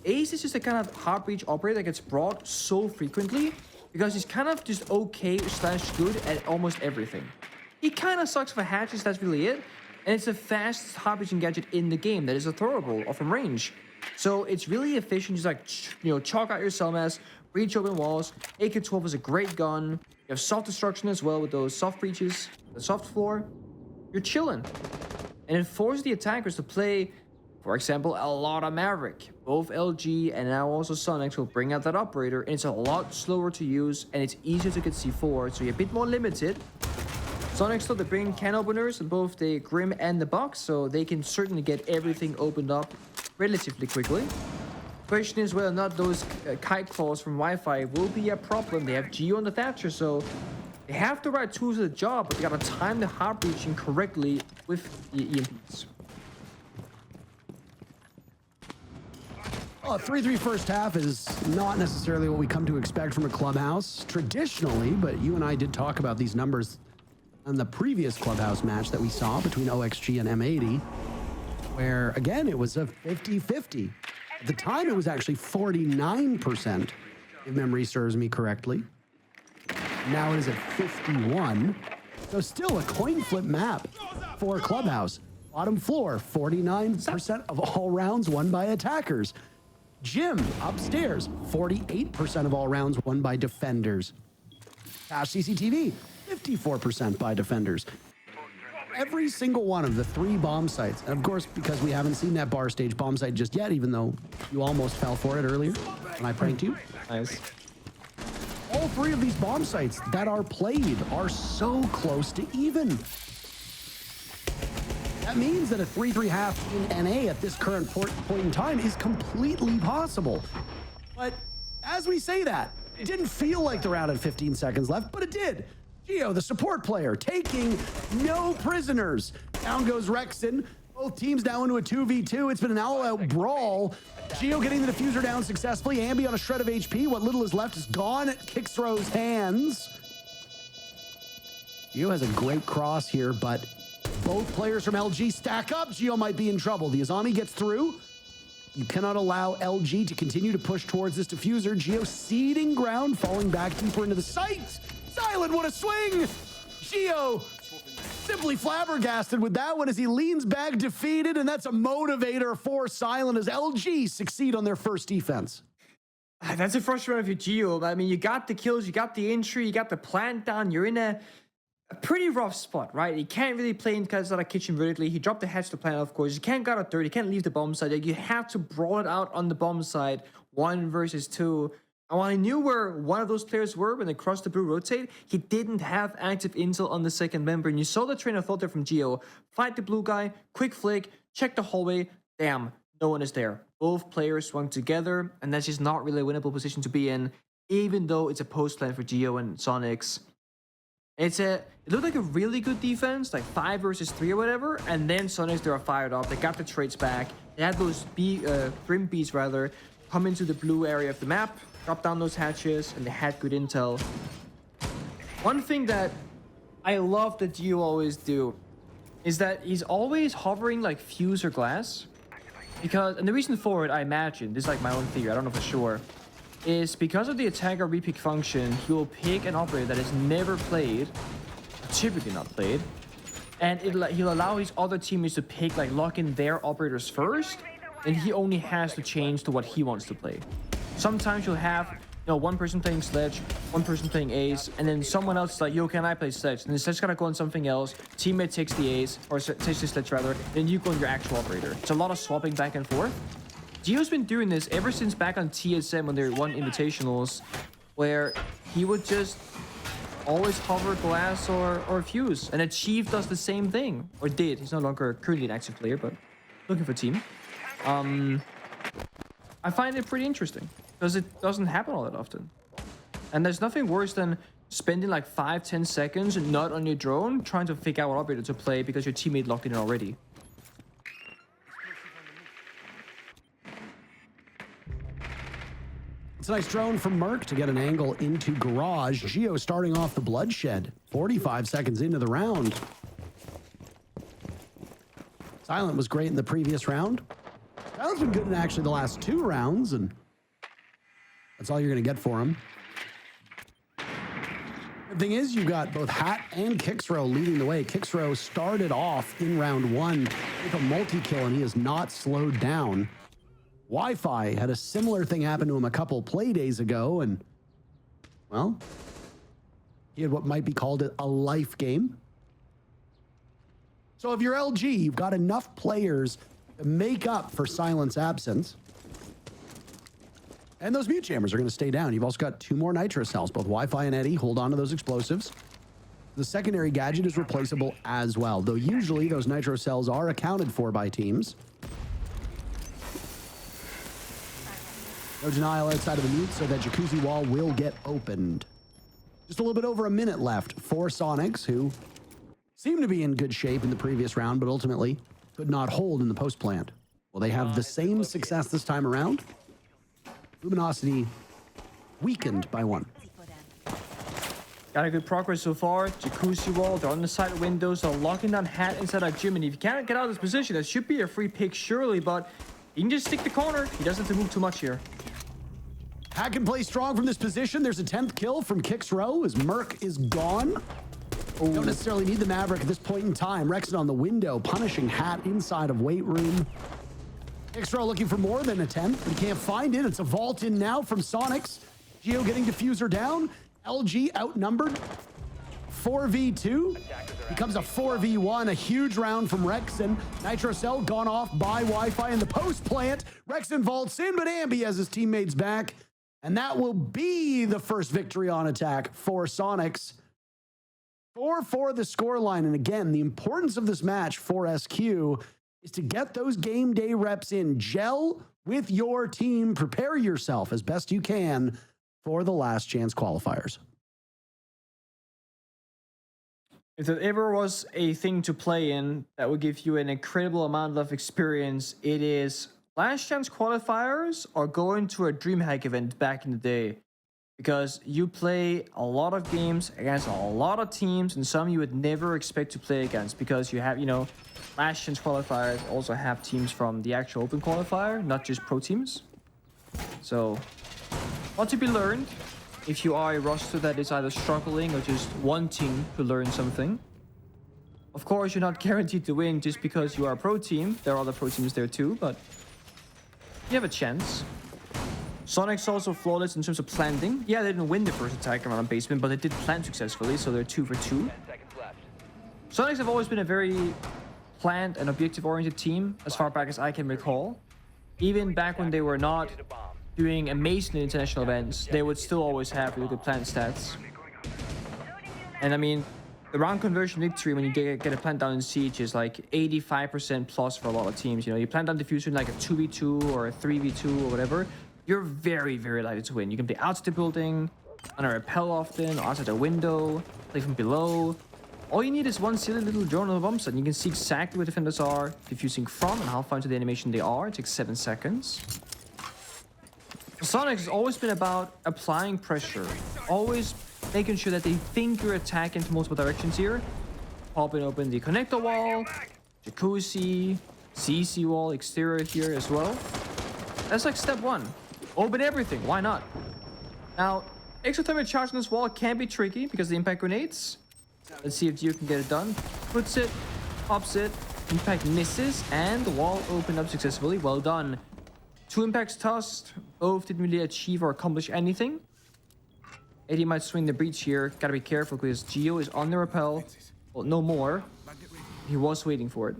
Ace is just a kind of hard breach operator that gets brought so frequently because he's kind of just okay / good at almost everything. He kind of sucks for hatches, that's really it. And it's the fastest hard breaching gadget in the game that is a throwable or from range. So it's really efficient, just like, you know, chalk out your cell mass, breach open walls. AK-12 is a great gun. You have soft destruction as well with those soft breaches, the soft floor. You're chilling. And it forces the attackers to play, for example, a lot of Maverick. Both LG and now also Soniqs will bring out that operator, and it's a lot slower to use, and it's easier to get C4, so you're a bit more limited. Soniqs, though, they bring can openers in both the Grim and the box, so they can certainly get everything opened up relatively quickly. Question is whether or not those kite claws from Wi-Fi will be a problem. They have Geo on the Thatcher, so they have the right tools for the job, but they gotta time the hard breaching correctly with the EMPs. Well, a 3-3 first half is not necessarily what we come to expect from a Clubhouse traditionally, but you and I did talk about these numbers on the previous Clubhouse match that we saw between OXG and M80, where, again, it was a 50-50. At the time, it was actually 49%, if memory serves me correctly. Now it is at 51. So still a coin flip map for Clubhouse. Bottom floor, 49% of all rounds won by attackers. Gym, upstairs, 48% of all rounds won by defenders. Cash CCTV, 54% by defenders. every single one of the 3 bomb sites, and of course, because we haven't seen that bar stage bomb site just yet, even though you almost fell for it earlier when I pranked you. Nice. All 3 of these bomb sites that are played are so close to even. That means that a 3-3-half in NA at this current point in time is completely possible. But as we say that, it didn't feel like the round had 15 seconds left, but it did. Geo, the support player, taking no prisoners. Down goes Rexon. Both teams now into a 2v2. It's been an all-out brawl. Geo getting the diffuser down successfully. Ambi on a shred of HP. What little is left is gone at Kixro's hands. Geo has a great cross here, but both players from LG stack up. Geo might be in trouble. The Azami gets through. You cannot allow LG to continue to push towards this diffuser. Geo ceding ground, falling back deeper into the site. Silent, what a swing! Geo simply flabbergasted with that one as he leans back defeated, and that's a motivator for Silent as LG succeed on their first defense. That's a frustrating for Geo. I mean, you got the kills, you got the entry, you got the plant down. You're in a pretty rough spot, right? He can't really play inside a kitchen vertically. He dropped the hatch to plant, of course. You can't go out third. You can't leave the bomb side. Like, you have to brawl it out on the bomb side, 1 versus 2. And while I knew where one of those players were when they crossed the blue rotate, he didn't have active intel on the second member. And you saw the train of thought there from Geo. Fight the blue guy, quick flick, check the hallway. Damn, no one is there. Both players swung together, and that's just not really a winnable position to be in, even though it's a post plan for Geo and Soniqs. It looked like a really good defense, like 5 versus 3 or whatever, and then Soniqs, they were fired up. They got the traits back. They had those Grim Bees, rather, come into the blue area of the map, drop down those hatches, and they had good intel. One thing that I love that Geo always do is that he's always hovering like fuse or glass. Because, and the reason for it, I imagine, this is like my own theory, I don't know for sure, is because of the attacker repick function, he will pick an operator that is never played, typically not played, and he'll allow his other teammates to pick, like, lock in their operators first, and he only has to change to what he wants to play. Sometimes you'll have, you know, one person playing Sledge, one person playing Ace, and then someone else is like, yo, can I play Sledge? And the Sledge gotta go on something else, teammate takes the Ace, or takes the Sledge rather, then you go on your actual operator. It's a lot of swapping back and forth. Geo's been doing this ever since back on TSM when they won Invitationals, where he would just always hover glass or fuse, and Achieve does the same thing, or did. He's no longer currently an active player, but looking for team. I find it pretty interesting because it doesn't happen all that often, and there's nothing worse than spending like 5-10 seconds not on your drone trying to figure out what operator to play because your teammate locked in already. It's a nice drone from Merc to get an angle into Garage. Geo starting off the bloodshed. 45 seconds into the round. Silent was great in the previous round. Silent's been good in actually the last 2 rounds, and that's all you're going to get for him. The thing is, you've got both Hat and Kixro leading the way. Kixro started off in round 1 with a multi-kill, and he has not slowed down. Wi-Fi had a similar thing happen to him a couple play days ago, and, well, he had what might be called a life game. So if you're LG, you've got enough players to make up for Silent's absence. And those mute jammers are going to stay down. You've also got 2 more nitro cells. Both Wi-Fi and Eddie hold on to those explosives. The secondary gadget is replaceable as well, though usually those nitro cells are accounted for by teams. No denial outside of the mute, so that jacuzzi wall will get opened. Just a little bit over a minute left for Soniqs, who seemed to be in good shape in the previous round, but ultimately could not hold in the post plant. Will they have the same success this time around? Luminosity weakened by 1. Got a good progress so far. Jacuzzi wall, they're on the side windows, they're locking down Hat inside that gym, and if you can't get out of this position, that should be a free pick surely, but he can just stick the corner. He doesn't have to move too much here. Hat can play strong from this position. There's a 10th kill from Kixro as Merc is gone. Don't necessarily need the Maverick at this point in time. Rexon on the window, punishing Hat inside of weight room. Kixro looking for more than a 10th, but he can't find it. It's a vault in now from Soniqs. Geo getting diffuser down. LG outnumbered. 4v2 becomes a 4v1. A huge round from Rexen. Nitrocell gone off by Wi-Fi in the post plant. Rexen vaults in, but Ambi has his teammates back. And that will be the first victory on attack for Soniqs. 4-4 the scoreline. And again, the importance of this match for SQ is to get those game day reps in. Gel with your team. Prepare yourself as best you can for the last chance qualifiers. If there ever was a thing to play in that would give you an incredible amount of experience, it is last chance qualifiers or going to a DreamHack event back in the day. Because you play a lot of games against a lot of teams, and some you would never expect to play against because you have, last chance qualifiers also have teams from the actual open qualifier, not just pro teams. So, what to be learned if you are a roster that is either struggling or just wanting to learn something. Of course, you're not guaranteed to win just because you are a pro team. There are other pro teams there too, but you have a chance. Soniqs also flawless in terms of planting. Yeah, they didn't win the first attack around basement, but they did plant successfully, so they're 2 for 2. Soniqs have always been a very plant and objective-oriented team, as far back as I can recall. Even back when they were not doing amazing in international events, they would still always have really good plant stats. And I mean, the round conversion victory when you get a plant down in siege is like 85% plus for a lot of teams. You plant down diffuser in like a 2v2 or a 3v2 or whatever. You're very, very likely to win. You can play outside the building, on a rappel often, outside a window, play from below. All you need is one silly little drone on the bomb site, and you can see exactly where defenders are diffusing from and how far into the animation they are. It takes 7 seconds. Soniqs has always been about applying pressure, always making sure that they think your attack into multiple directions here. Popping open the connector wall, jacuzzi, CC wall, exterior here as well. That's like step 1. Open everything, why not? Now, exothermic charge on this wall can be tricky because of the impact grenades. Let's see if Gio can get it done. Puts it, pops it, impact misses, and the wall opened up successfully. Well done. 2 impacts tossed, both didn't really achieve or accomplish anything. Eddie might swing the breach here. Gotta be careful because Gio is on the rappel. Well, no more. He was waiting for it.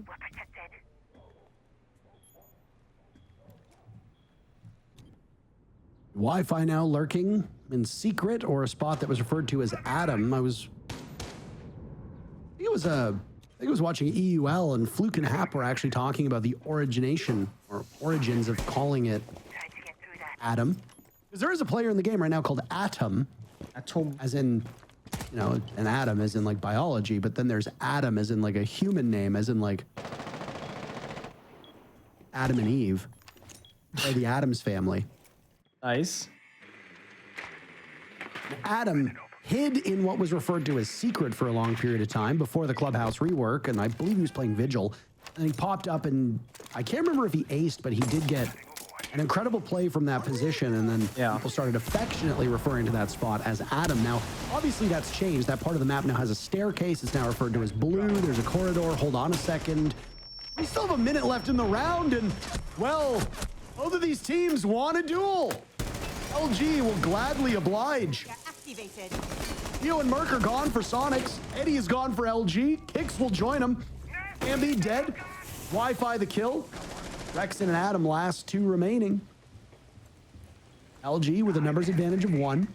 Wi-Fi now lurking in secret, or a spot that was referred to as Adam. I think it was watching EUL, and Fluke and Hap were actually talking about the origination or origins of calling it Adam. Because there is a player in the game right now called Atom. Atom. As in, an atom as in like biology, but then there's Adam as in like a human name, as in like Adam and Eve, or the Addams family. Nice. Adam hid in what was referred to as secret for a long period of time before the clubhouse rework, and I believe he was playing Vigil. And he popped up, and I can't remember if he aced, but he did get an incredible play from that position, and then people started affectionately referring to that spot as Adam. Now, obviously that's changed. That part of the map now has a staircase. It's now referred to as blue. There's a corridor. Hold on a second. We still have a minute left in the round, and, well, both of these teams want a duel. LG will gladly oblige. Activated. Theo and Merc are gone for Soniqs. Eddie is gone for LG. Kix will join him. Ambi dead. Wi-Fi the kill. Rexen and Adam last 2 remaining. LG with a numbers advantage of 1.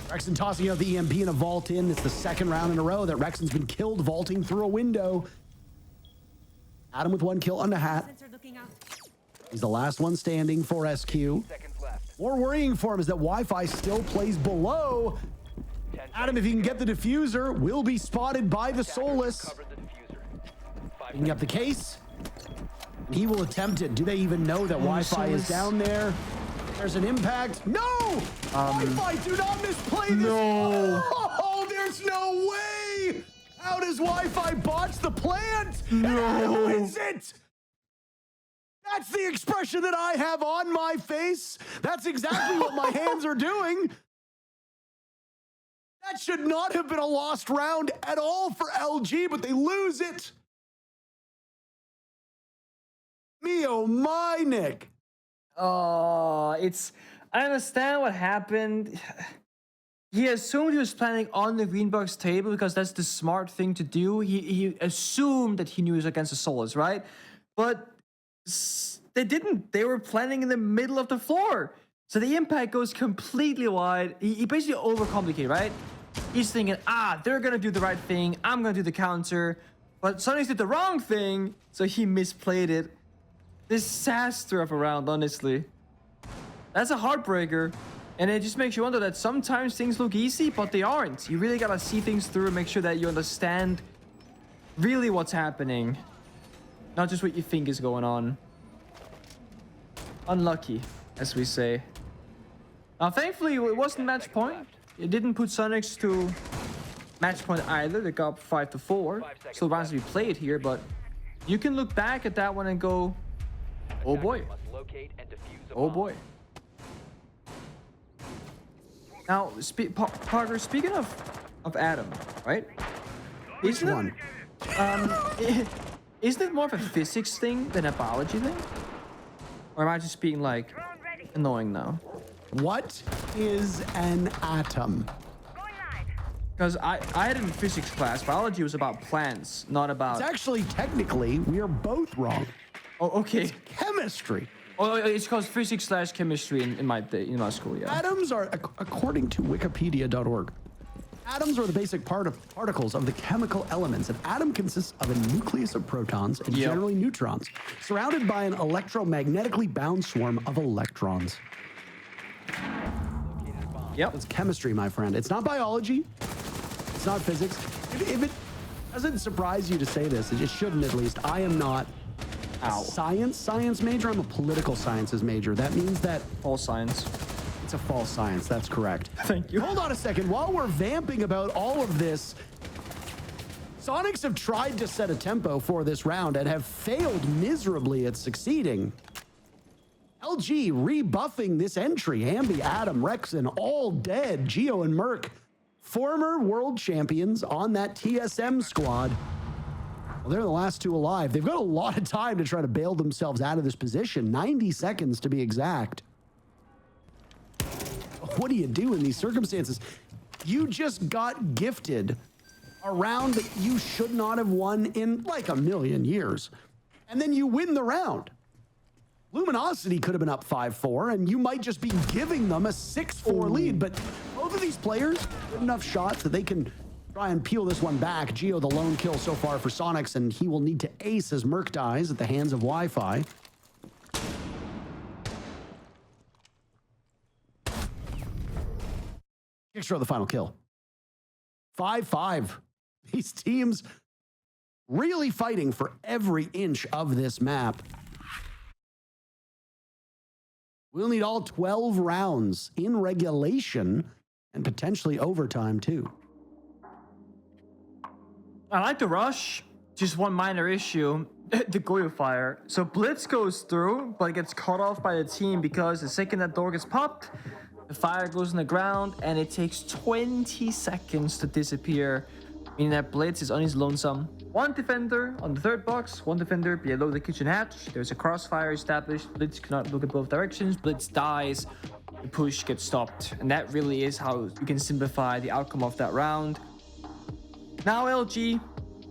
Rexen tossing out the EMP in a vault in. It's the 2nd round in a row that Rexen's been killed vaulting through a window. Adam with 1 kill on the hat. He's the last one standing for SQ. More worrying for him is that Wi-Fi still plays below. Adam, if he can get the diffuser, will be spotted by the Soulless. Picking up the case. He will attempt it. Do they even know that Wi-Fi is down there? There's an impact. No! Wi-Fi, do not misplay this. No. Oh, there's no way! How does Wi-Fi botch the plant? No. And who is it? That's the expression that I have on my face. That's exactly what my hands are doing. That should not have been a lost round at all for LG, but they lose it. Me oh my, Nick. Oh, I understand what happened. he assumed he was planning on the green box table because that's the smart thing to do. He assumed that he knew he was against the Solus, right? But they didn't. They were planning in the middle of the floor. So the impact goes completely wide. He basically overcomplicated, right? He's thinking, they're going to do the right thing. I'm going to do the counter. But Soniqs did the wrong thing, so he misplayed it. Disaster of a round, honestly. That's a heartbreaker. And it just makes you wonder that sometimes things look easy, but they aren't. You really got to see things through and make sure that you understand really what's happening. Not just what you think is going on. Unlucky, as we say. Now, thankfully, it wasn't match point. It didn't put Soniqs to match point either. They got 5-4. Still rounds to be played here, but you can look back at that one and go, oh boy. Oh boy. Now, Parker, speaking of Adam, right? Isn't it more of a physics thing than a biology thing? Or am I just being, like, annoying now? What is an atom? Because I had in physics class, biology was about plants, not about... It's actually, technically, we are both wrong. Oh, okay. Chemistry. Oh, it's called physics/chemistry in my school, yeah. Atoms are, according to wikipedia.org, atoms are the basic particles of the chemical elements. An atom consists of a nucleus of protons and generally neutrons, surrounded by an electromagnetically bound swarm of electrons. Yep. It's chemistry, my friend. It's not biology. It's not physics. If it doesn't surprise you to say this, it shouldn't at least. I am not a science major. I'm a political sciences major. That means that... False science. It's a false science. That's correct. Thank you. Hold on a second. While we're vamping about all of this, Soniqs have tried to set a tempo for this round and have failed miserably at succeeding. LG rebuffing this entry. Ambi, Adam, Rex, and all dead. Geo and Merc, former world champions on that TSM squad. Well, they're the last two alive. They've got a lot of time to try to bail themselves out of this position. 90 seconds to be exact. What do you do in these circumstances? You just got gifted a round that you should not have won in like a million years. And then you win the round. Luminosity could have been up 5-4, and you might just be giving them a 6-4 lead. But both of these players have enough shots that they can try and peel this one back. Geo, the lone kill so far for Soniqs, and he will need to ace as Merc dies at the hands of Wi-Fi. Extra the final kill. 5-5. These teams really fighting for every inch of this map. We'll need all 12 rounds in regulation and potentially overtime too. I like the rush. Just one minor issue. The Goyo fire. So Blitz goes through, but gets cut off by the team because the second that door gets popped, the fire goes in the ground and it takes 20 seconds to disappear, meaning that Blitz is on his lonesome. One defender on the third box, one defender below the kitchen hatch. There's a crossfire established. Blitz cannot look at both directions. Blitz dies. The push gets stopped. And that really is how you can simplify the outcome of that round. Now LG,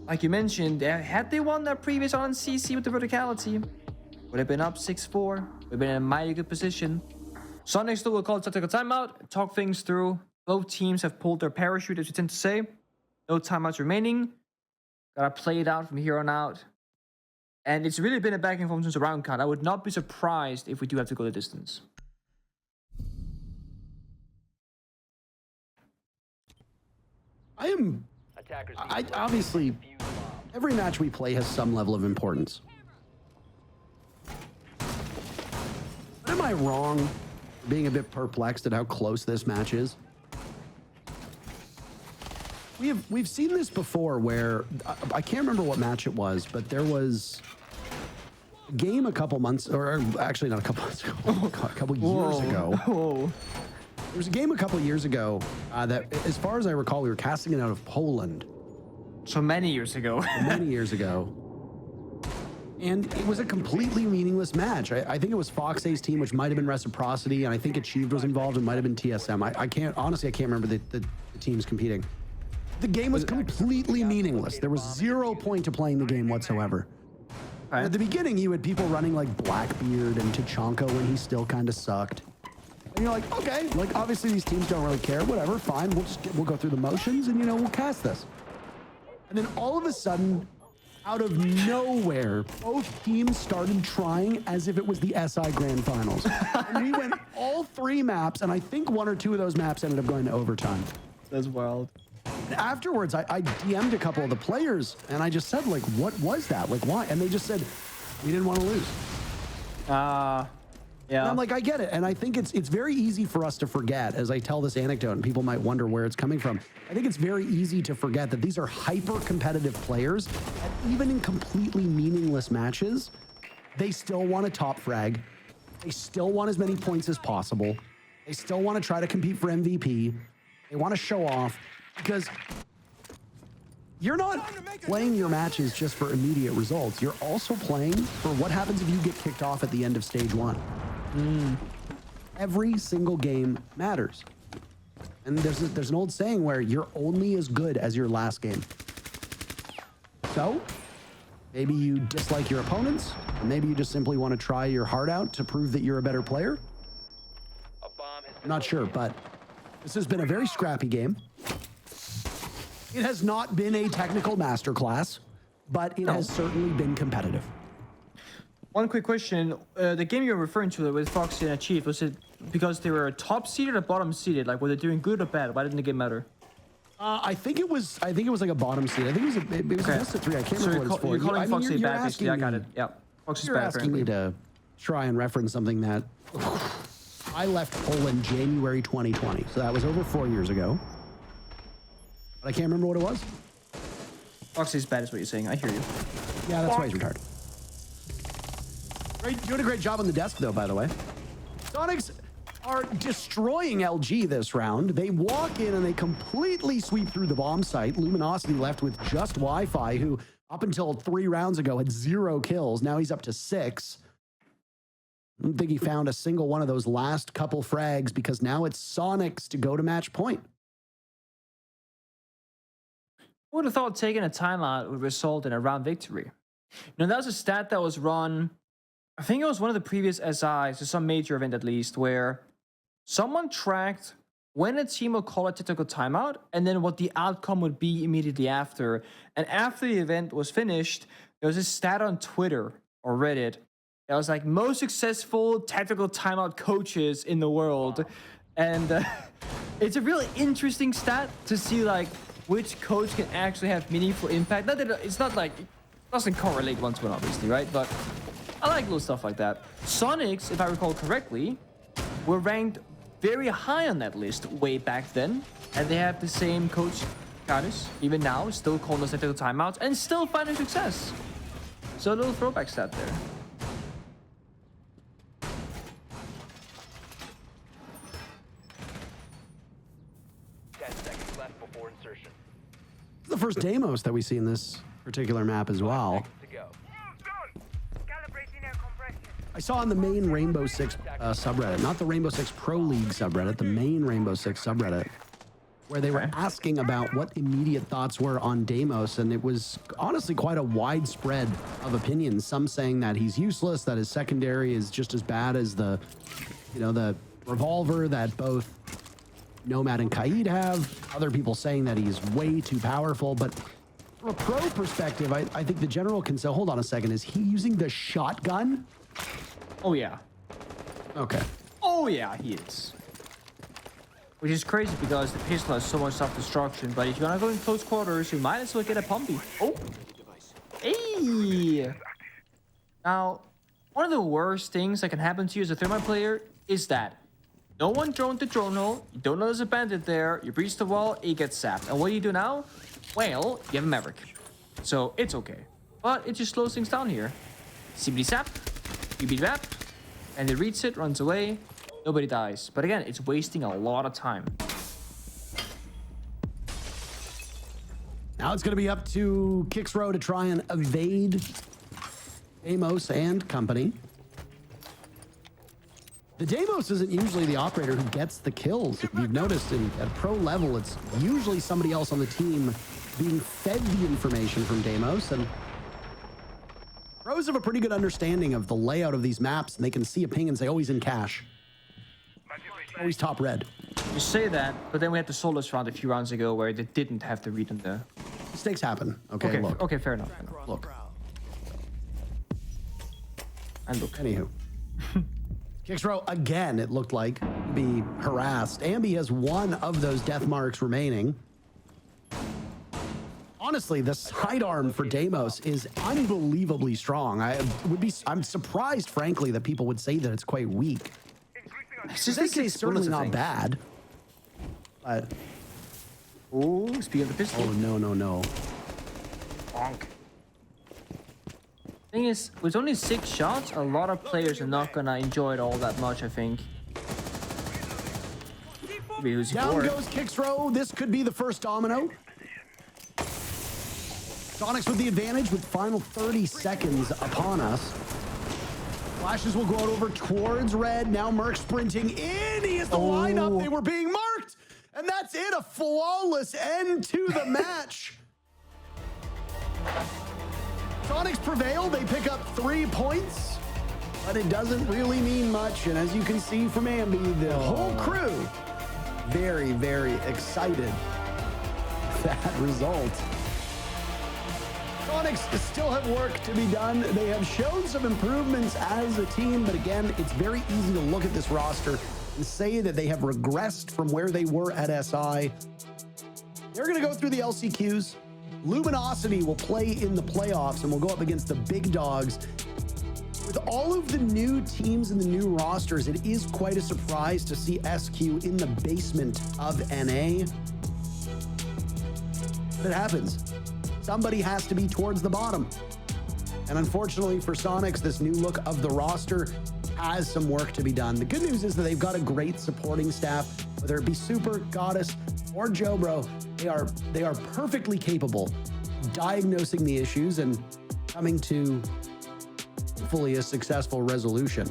like you mentioned, had they won that previous on CC with the verticality, would have been up 6-4. Would have been in a mighty good position. Soniqs still will call a tactical timeout, talk things through. Both teams have pulled their parachute, as we tend to say. No timeouts remaining. Gotta play it out from here on out. And it's really been a back and forth since the round count. I would not be surprised if we do have to go the distance. I obviously, every match we play has some level of importance. But am I wrong being a bit perplexed at how close this match is? We've seen this before where, I can't remember what match it was, but there was a game a couple months, or actually not a couple months ago, a couple years ago. There was a game a couple years ago that, as far as I recall, we were casting it out of Poland. So many years ago. Many years ago. And it was a completely meaningless match. I think it was Fox A's team, which might have been Reciprocity, and I think Achieved was involved and might have been TSM. I can't remember the teams competing. The game was completely meaningless. There was 0 point to playing the game whatsoever. At the beginning, you had people running like Blackbeard and Tachanka when he still kind of sucked. And you're like, okay, like obviously these teams don't really care, whatever, fine, we'll go through the motions and we'll cast this. And then all of a sudden, out of nowhere, both teams started trying as if it was the SI Grand Finals. And we went all 3 maps, and I think 1 or 2 of those maps ended up going to overtime. That's wild. Afterwards, I DM'd a couple of the players, and I just said, like, what was that? Like, why? And they just said, we didn't want to lose. Yeah. And I'm like, I get it. And I think it's very easy for us to forget, as I tell this anecdote, and people might wonder where it's coming from. I think it's very easy to forget that these are hyper-competitive players, and even in completely meaningless matches, they still want a top frag. They still want as many points as possible. They still want to try to compete for MVP. They want to show off, because you're not playing your matches just for immediate results. You're also playing for what happens if you get kicked off at the end of stage 1. Every single game matters. And there's an old saying where you're only as good as your last game. So maybe you dislike your opponents, and maybe you just simply want to try your heart out to prove that you're a better player. I'm not sure, but this has been a very scrappy game. It has not been a technical masterclass, but it has certainly been competitive. One quick question. The game you're referring to with Foxy and Achieve, was it because they were top seeded or bottom seeded? Like, were they doing good or bad? Why didn't the game matter? I think it was like a bottom seed. I think it was a best of 3. I can't remember what it's for. You're calling Foxy bad, basically. I got it. Yeah. Foxy's You're bad, asking me to try and reference something that I left Poland January 2020. So that was over 4 years ago. But I can't remember what it was. Foxy's bad is what you're saying. I hear you. Yeah, that's why he's retarded. Doing a great job on the desk, though, by the way. Soniqs are destroying LG this round. They walk in and they completely sweep through the bomb site. Luminosity left with just Wi-Fi, who up until 3 rounds ago had 0 kills. Now he's up to 6. I don't think he found a single one of those last couple frags, because now it's Soniqs to go to match point. Who would have thought taking a timeout would result in a round victory? That was a stat that was run, I think it was one of the previous SIs, or some major event at least, where someone tracked when a team would call a tactical timeout and then what the outcome would be immediately after. And after the event was finished, there was a stat on Twitter or Reddit that was like most successful tactical timeout coaches in the world. And it's a really interesting stat to see like which coach can actually have meaningful impact. Not that it's not like, it doesn't correlate one to one, obviously, right? But I like little stuff like that. Soniqs, if I recall correctly, were ranked very high on that list way back then. And they have the same coach, Kadis, even now, still calling those tactical timeouts and still finding success. So a little throwback stat there. It's the first Deimos that we see in this particular map as well. I saw on the main Rainbow Six subreddit, not the Rainbow Six Pro League subreddit, the main Rainbow Six subreddit, where they were asking about what immediate thoughts were on Deimos, and it was honestly quite a widespread of opinions. Some saying that he's useless, that his secondary is just as bad as the revolver that both Nomad and Kaid have. Other people saying that he's way too powerful, but from a pro perspective, I think the general can say, hold on a second, is he using the shotgun? Oh, yeah. Okay. Oh, yeah, he is. Which is crazy because the pistol has so much self-destruction, but if you want to go in close quarters, you might as well get a pumpy. Oh! Hey! Now, one of the worst things that can happen to you as a thermite player is that no one droned the drone hole, you don't know there's a bandit there, you breach the wall, it gets sapped. And what do you do now? Well, you have a Maverick. So, it's okay. But it just slows things down here. Simply sap, you beat that, and it reads it, runs away, nobody dies. But again, it's wasting a lot of time. Now it's going to be up to Kixrow to try and evade Deimos and company. The Deimos isn't usually the operator who gets the kills. If you've noticed, at pro level, it's usually somebody else on the team being fed the information from Deimos. And pros have a pretty good understanding of the layout of these maps, and they can see a ping and say, oh, he's in cache. Oh, he's top red. You say that, but then we had the Solus round a few rounds ago where they didn't have the read on the... Mistakes happen. Okay, look. Okay, fair enough. Look. And look. Anywho. Kixrow, again, it looked like, be harassed. Ambi has one of those death marks remaining. Honestly, the sidearm for Deimos is unbelievably strong. I'm surprised, frankly, that people would say that it's quite weak. This is certainly not bad. But... Oh, speed of the pistol. Oh, no. Bonk. Thing is, with only 6 shots, a lot of players are not gonna enjoy it all that much, I think. Down goes Kixrow. This could be the first domino. Soniqs with the advantage with final 30 seconds upon us. Flashes will go out over towards red. Now Merc sprinting in. He is the lineup. They were being marked. And that's it. A flawless end to the match. Soniqs prevail. They pick up 3 points. But it doesn't really mean much. And as you can see from Ambi, the whole crew very, very excited with that result. Soniqs still have work to be done. They have shown some improvements as a team, but again, it's very easy to look at this roster and say that they have regressed from where they were at SI. They're going to go through the LCQs. Luminosity will play in the playoffs and will go up against the big dogs. With all of the new teams and the new rosters, it is quite a surprise to see SQ in the basement of NA. But it happens. Somebody has to be towards the bottom. And unfortunately for Soniqs, this new look of the roster has some work to be done. The good news is that they've got a great supporting staff, whether it be Super, Goddess, or Jobro. They are perfectly capable of diagnosing the issues and coming to hopefully a successful resolution.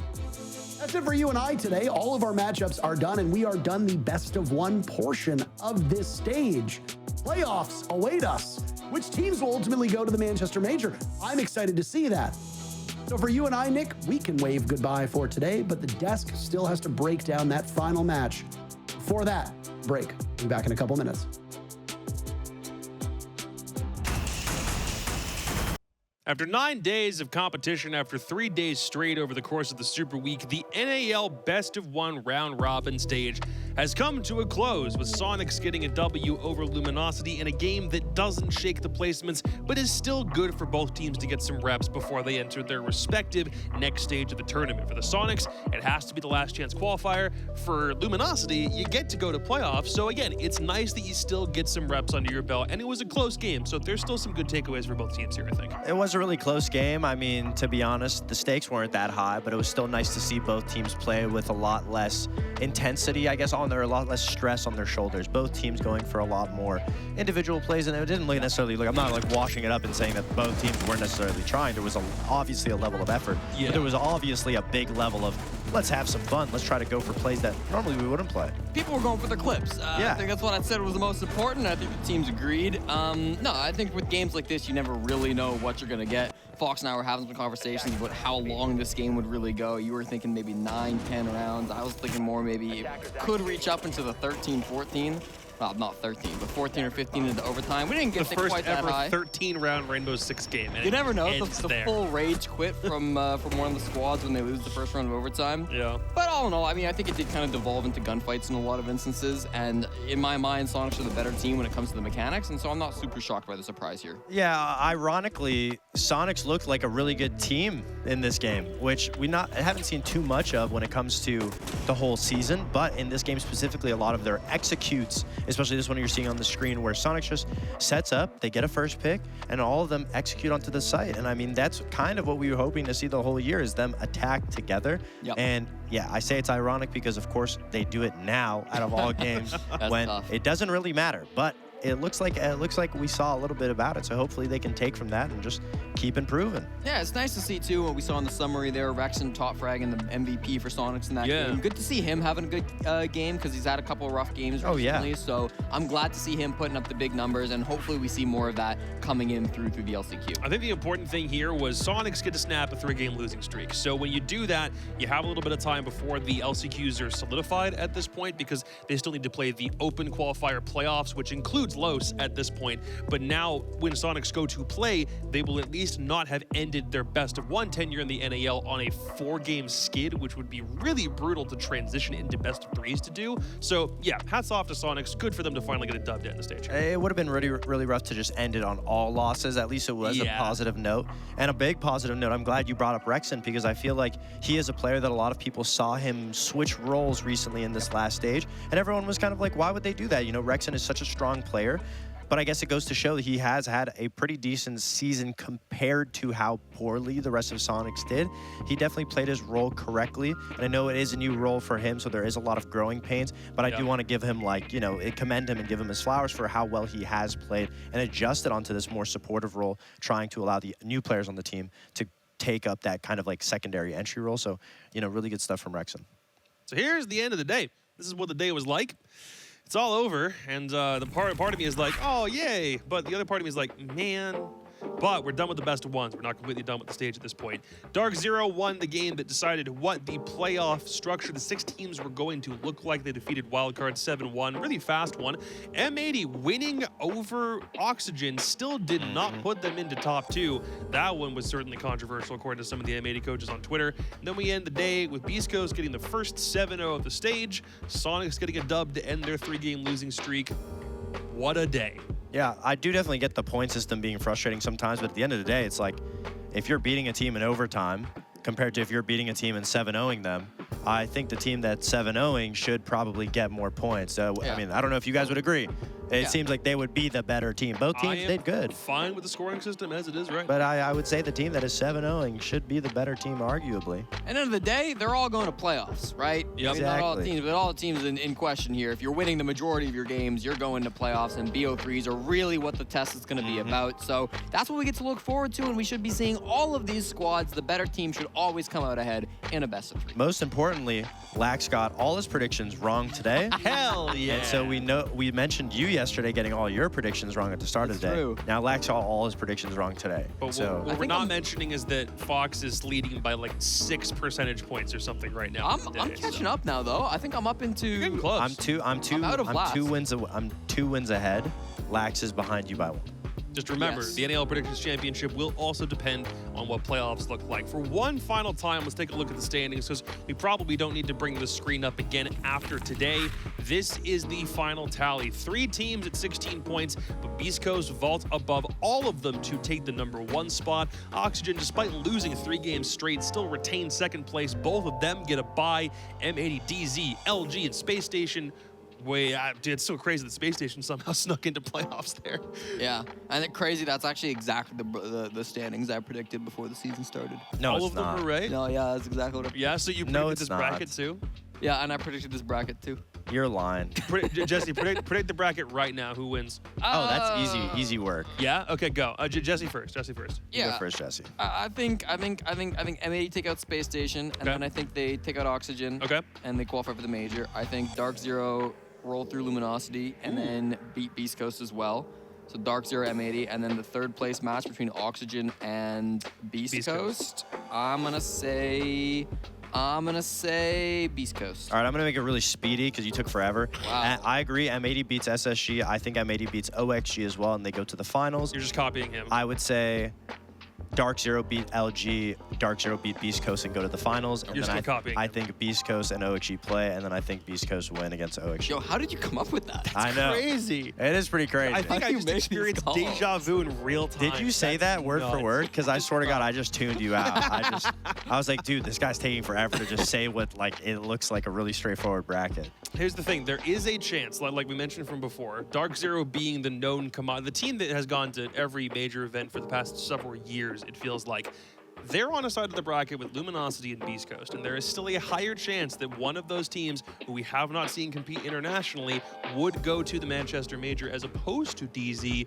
That's it for you and I today. All of our matchups are done, and we are done the best of 1 portion of this stage. Playoffs await us. Which teams will ultimately go to the Manchester Major? I'm excited to see that. So for you and I, Nick, we can wave goodbye for today, but the desk still has to break down that final match. Before that, break. Be back in a couple minutes. After 9 days of competition, after 3 days straight over the course of the Super Week, the NAL Best of 1 round robin stage has come to a close, with Soniqs getting a W over Luminosity in a game that doesn't shake the placements, but is still good for both teams to get some reps before they enter their respective next stage of the tournament. For the Soniqs, it has to be the last chance qualifier. For Luminosity, you get to go to playoffs, so again, it's nice that you still get some reps under your belt, and it was a close game, so there's still some good takeaways for both teams here, I think. It was a really close game. I mean, to be honest, the stakes weren't that high, but it was still nice to see both teams play with a lot less intensity, I guess, a lot less stress on their shoulders. Both teams going for a lot more individual plays, and it didn't necessarily look, I'm not like washing it up and saying that both teams weren't necessarily trying. There was obviously a level of effort, but there was obviously a big level of, let's have some fun. Let's try to go for plays that normally we wouldn't play. People were going for the clips. I think that's what I said was the most important. I think the teams agreed. No, I think with games like this, you never really know what you're going to get. Fox and I were having some conversations about how long this game would really go. You were thinking maybe 9, 10 rounds. I was thinking more maybe it could reach up into the 13, 14. Not 13, but 14 or 15 into overtime. We didn't get quite that high. The first ever 13-round Rainbow Six game. You never know. It's the full rage quit from one of the squads when they lose the first round of overtime. Yeah. But all in all, I mean, I think it did kind of devolve into gunfights in a lot of instances. And in my mind, Soniqs are the better team when it comes to the mechanics. And so I'm not super shocked by the surprise here. Yeah, ironically, Soniqs looked like a really good team in this game, which we haven't seen too much of when it comes to the whole season. But in this game specifically, a lot of their executes, especially this one you're seeing on the screen, where Soniqs just sets up, they get a first pick, and all of them execute onto the site. And I mean, that's kind of what we were hoping to see the whole year, is them attack together. Yep. And yeah, I say it's ironic because, of course, they do it now out of all games when tough. It doesn't really matter. But it looks like we saw a little bit about it. So hopefully they can take from that and just keep keep improving. Yeah, it's nice to see, too, what we saw in the summary there, Rexon top fragging the MVP for Soniqs in that game. Good to see him having a good game because he's had a couple of rough games recently. So I'm glad to see him putting up the big numbers, and hopefully we see more of that coming in through the LCQ. I think the important thing here was Soniqs get to snap a 3-game losing streak. So when you do that, you have a little bit of time before the LCQs are solidified at this point because they still need to play the open qualifier playoffs, which includes Los at this point. But now when Soniqs go to play, they will at least not have ended their best of 1 tenure in the NAL on a 4-game skid, which would be really brutal to transition into best of 3s to do. So yeah, hats off to Soniqs. Good for them to finally get it dubbed in the stage. It would have been really rough to just end it on all losses. At least it was a positive note. And a big positive note, I'm glad you brought up Rexon because I feel like he is a player that a lot of people saw him switch roles recently in this last stage. And everyone was kind of like, why would they do that? You know, Rexon is such a strong player. But I guess it goes to show that he has had a pretty decent season compared to how poorly the rest of Soniqs did. He definitely played his role correctly. And I know it is a new role for him, so there is a lot of growing pains. But I do want to give him, like, you know, commend him and give him his flowers for how well he has played and adjusted onto this more supportive role, trying to allow the new players on the team to take up that kind of like secondary entry role. So, you know, really good stuff from Rexon. So here's the end of the day. This is what the day was like. It's all over, and the part of me is like, oh, yay. But the other part of me is like, man. But we're done with the best of ones. We're not completely done with the stage at this point. Dark Zero won the game that decided what the playoff structure, the 6 teams were going to look like. They defeated Wildcard 7-1, really fast one. M80 winning over Oxygen still did not put them into top 2. That one was certainly controversial according to some of the M80 coaches on Twitter. And then we end the day with Beast Coast getting the first 7-0 of the stage. Soniqs getting a dub to end their 3-game losing streak. What a day. Yeah, I do definitely get the point system being frustrating sometimes, but at the end of the day, it's like, if you're beating a team in overtime compared to if you're beating a team and 7-0ing them, I think the team that's 7-0ing should probably get more points. I mean, I don't know if you guys would agree. It seems like they would be the better team. Both teams did good. Fine with the scoring system as it is, right? But I would say the team that is 7-0ing should be the better team, arguably. At the end of the day, they're all going to playoffs, right? Yep. I mean, not all the teams, but all the teams in question here. If you're winning the majority of your games, you're going to playoffs, and BO3s are really what the test is going to be about. So that's what we get to look forward to, and we should be seeing all of these squads. The better team should always come out ahead in a best of 3. Most importantly, Lax got all his predictions wrong today. Hell yeah. And so we mentioned you yesterday getting all your predictions wrong at the start of the day. True. Now Lax got all his predictions wrong today. But so what we're not mentioning is that Fox is leading by like 6 percentage points or something right now. I'm catching up now, though. I think I'm up into. You're getting close. I'm 2 wins ahead. Lax is behind you by 1. Just remember, Yes. the NAL Predictions Championship will also depend on what playoffs look like. For one final time, let's take a look at the standings because we probably don't need to bring the screen up again after today. This is the final tally. 3 teams at 16 points, but Beast Coast vaults above all of them to take the #1 spot. Oxygen, despite losing 3 games straight, still retains 2nd place. Both of them get a bye. M80, DZ, LG, and Space Station. Dude, it's so crazy that Space Station somehow snuck into playoffs there. Yeah, and it's crazy. That's actually exactly the standings I predicted before the season started. No, All it's of them not. were right? No, yeah, that's exactly what I. Yeah, so you predicted No, it's this not. bracket too? Yeah, and I predicted this bracket too. You're lying. Jesse, predict the bracket right now. Who wins? Oh, that's easy work. Yeah? Okay, go. Jesse first. You Yeah, go first, Jesse. I think M80 take out Space Station, and Okay. then I think they take out Oxygen. Okay. And they qualify for the major. I think Dark Zero roll through Luminosity and then beat Beast Coast as well. So Dark Zero, M80, and then the 3rd place match between Oxygen and Beast Coast. I'm gonna say Beast Coast. All right, I'm going to make it really speedy because you took forever. Wow. I agree. M80 beats SSG. I think M80 beats OXG as well, and they go to the finals. You're just copying him. I would say Dark Zero beat LG, Dark Zero beat Beast Coast and go to the finals. And You're then still copying I him. think Beast Coast and OXG play, and then I think Beast Coast win against OXG. Yo, how did you come up with that? I know. Crazy. It is pretty crazy. I think How I do you just make these experienced calls? deja vu in real time. Did you say That's that word for nuts. word? Because I swear to God, I just tuned you out. I was like, dude, this guy's taking forever to just say what like it looks like a really straightforward bracket. Here's the thing. There is a chance, like we mentioned from before, Dark Zero being the known commodity, the team that has gone to every major event for the past several years, it feels like, they're on a side of the bracket with Luminosity and Beast Coast, and there is still a higher chance that one of those teams who we have not seen compete internationally would go to the Manchester Major as opposed to DZ,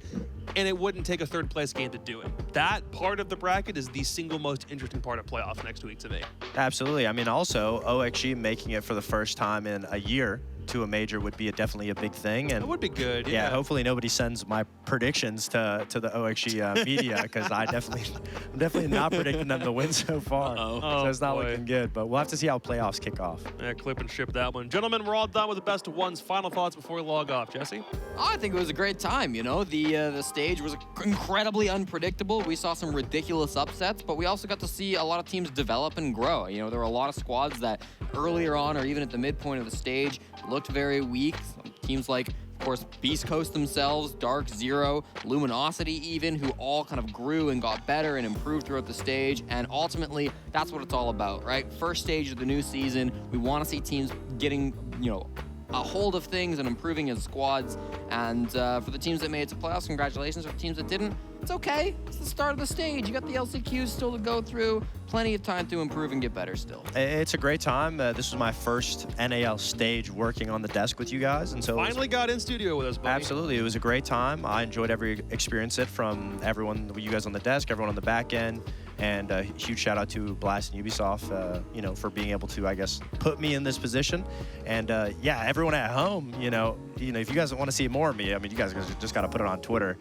and it wouldn't take a third place game to do it. That part of the bracket is the single most interesting part of playoffs next week to me. Absolutely. I mean, also, OXG making it for the first time in a year to a major would be definitely a big thing. And It would be good, yeah, hopefully nobody sends my predictions to the OXG media, because I'm definitely not predicting them to win so far. So it's not looking good, but we'll have to see how playoffs kick off. Yeah, clip and ship that one. Gentlemen, we're all done with the best of ones. Final thoughts before we log off. Jesse? I think it was a great time, you know. The stage was incredibly unpredictable. We saw some ridiculous upsets, but we also got to see a lot of teams develop and grow. You know, there were a lot of squads that earlier on or even at the midpoint of the stage looked very weak. Teams like, of course, Beast Coast themselves, Dark Zero, Luminosity even, who all kind of grew and got better and improved throughout the stage. And ultimately, that's what it's all about, right? First stage of the new season, we want to see teams getting, you know, a hold of things and improving as squads. And for the teams that made it to playoffs, congratulations. For the teams that didn't, it's okay. It's the start of the stage. You got the LCQs still to go through. Plenty of time to improve and get better still. It's a great time. This was my first NAL stage working on the desk with you guys, and so Finally got in studio with us, buddy. absolutely, it was a great time. I enjoyed every experience from everyone, you guys on the desk, everyone on the back end. And a huge shout out to Blast and Ubisoft, you know, for being able to, I guess, put me in this position. And yeah, everyone at home, you know, if you guys want to see more of me, I mean, you guys just got to put it on Twitter.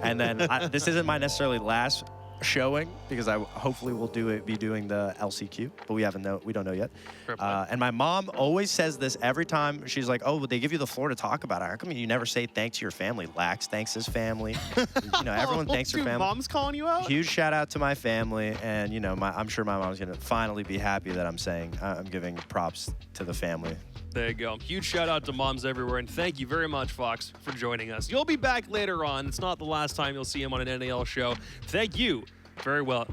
And then this isn't my necessarily last showing, because I hopefully will be doing the LCQ, but we don't know yet. And my mom always says this every time. She's like, "Oh, but they give you the floor to talk about it. How come you never say thanks to your family?" Lax thanks his family. You know, everyone thanks their Dude, family. Mom's calling you out? Huge shout out to my family, and you know, I'm sure my mom's gonna finally be happy that I'm giving props to the family. There you go. Huge shout out to moms everywhere, and thank you very much, Fox, for joining us. You'll be back later on. It's not the last time you'll see him on an NAL show. Thank you very well.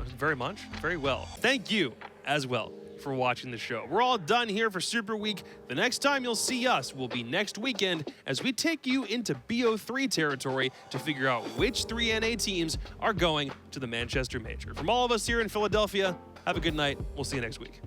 Thank you as well for watching the show. We're all done here for Super Week. The next time you'll see us will be next weekend as we take you into BO3 territory to figure out which 3 NA teams are going to the Manchester Major. From all of us here in Philadelphia, have a good night. We'll see you next week.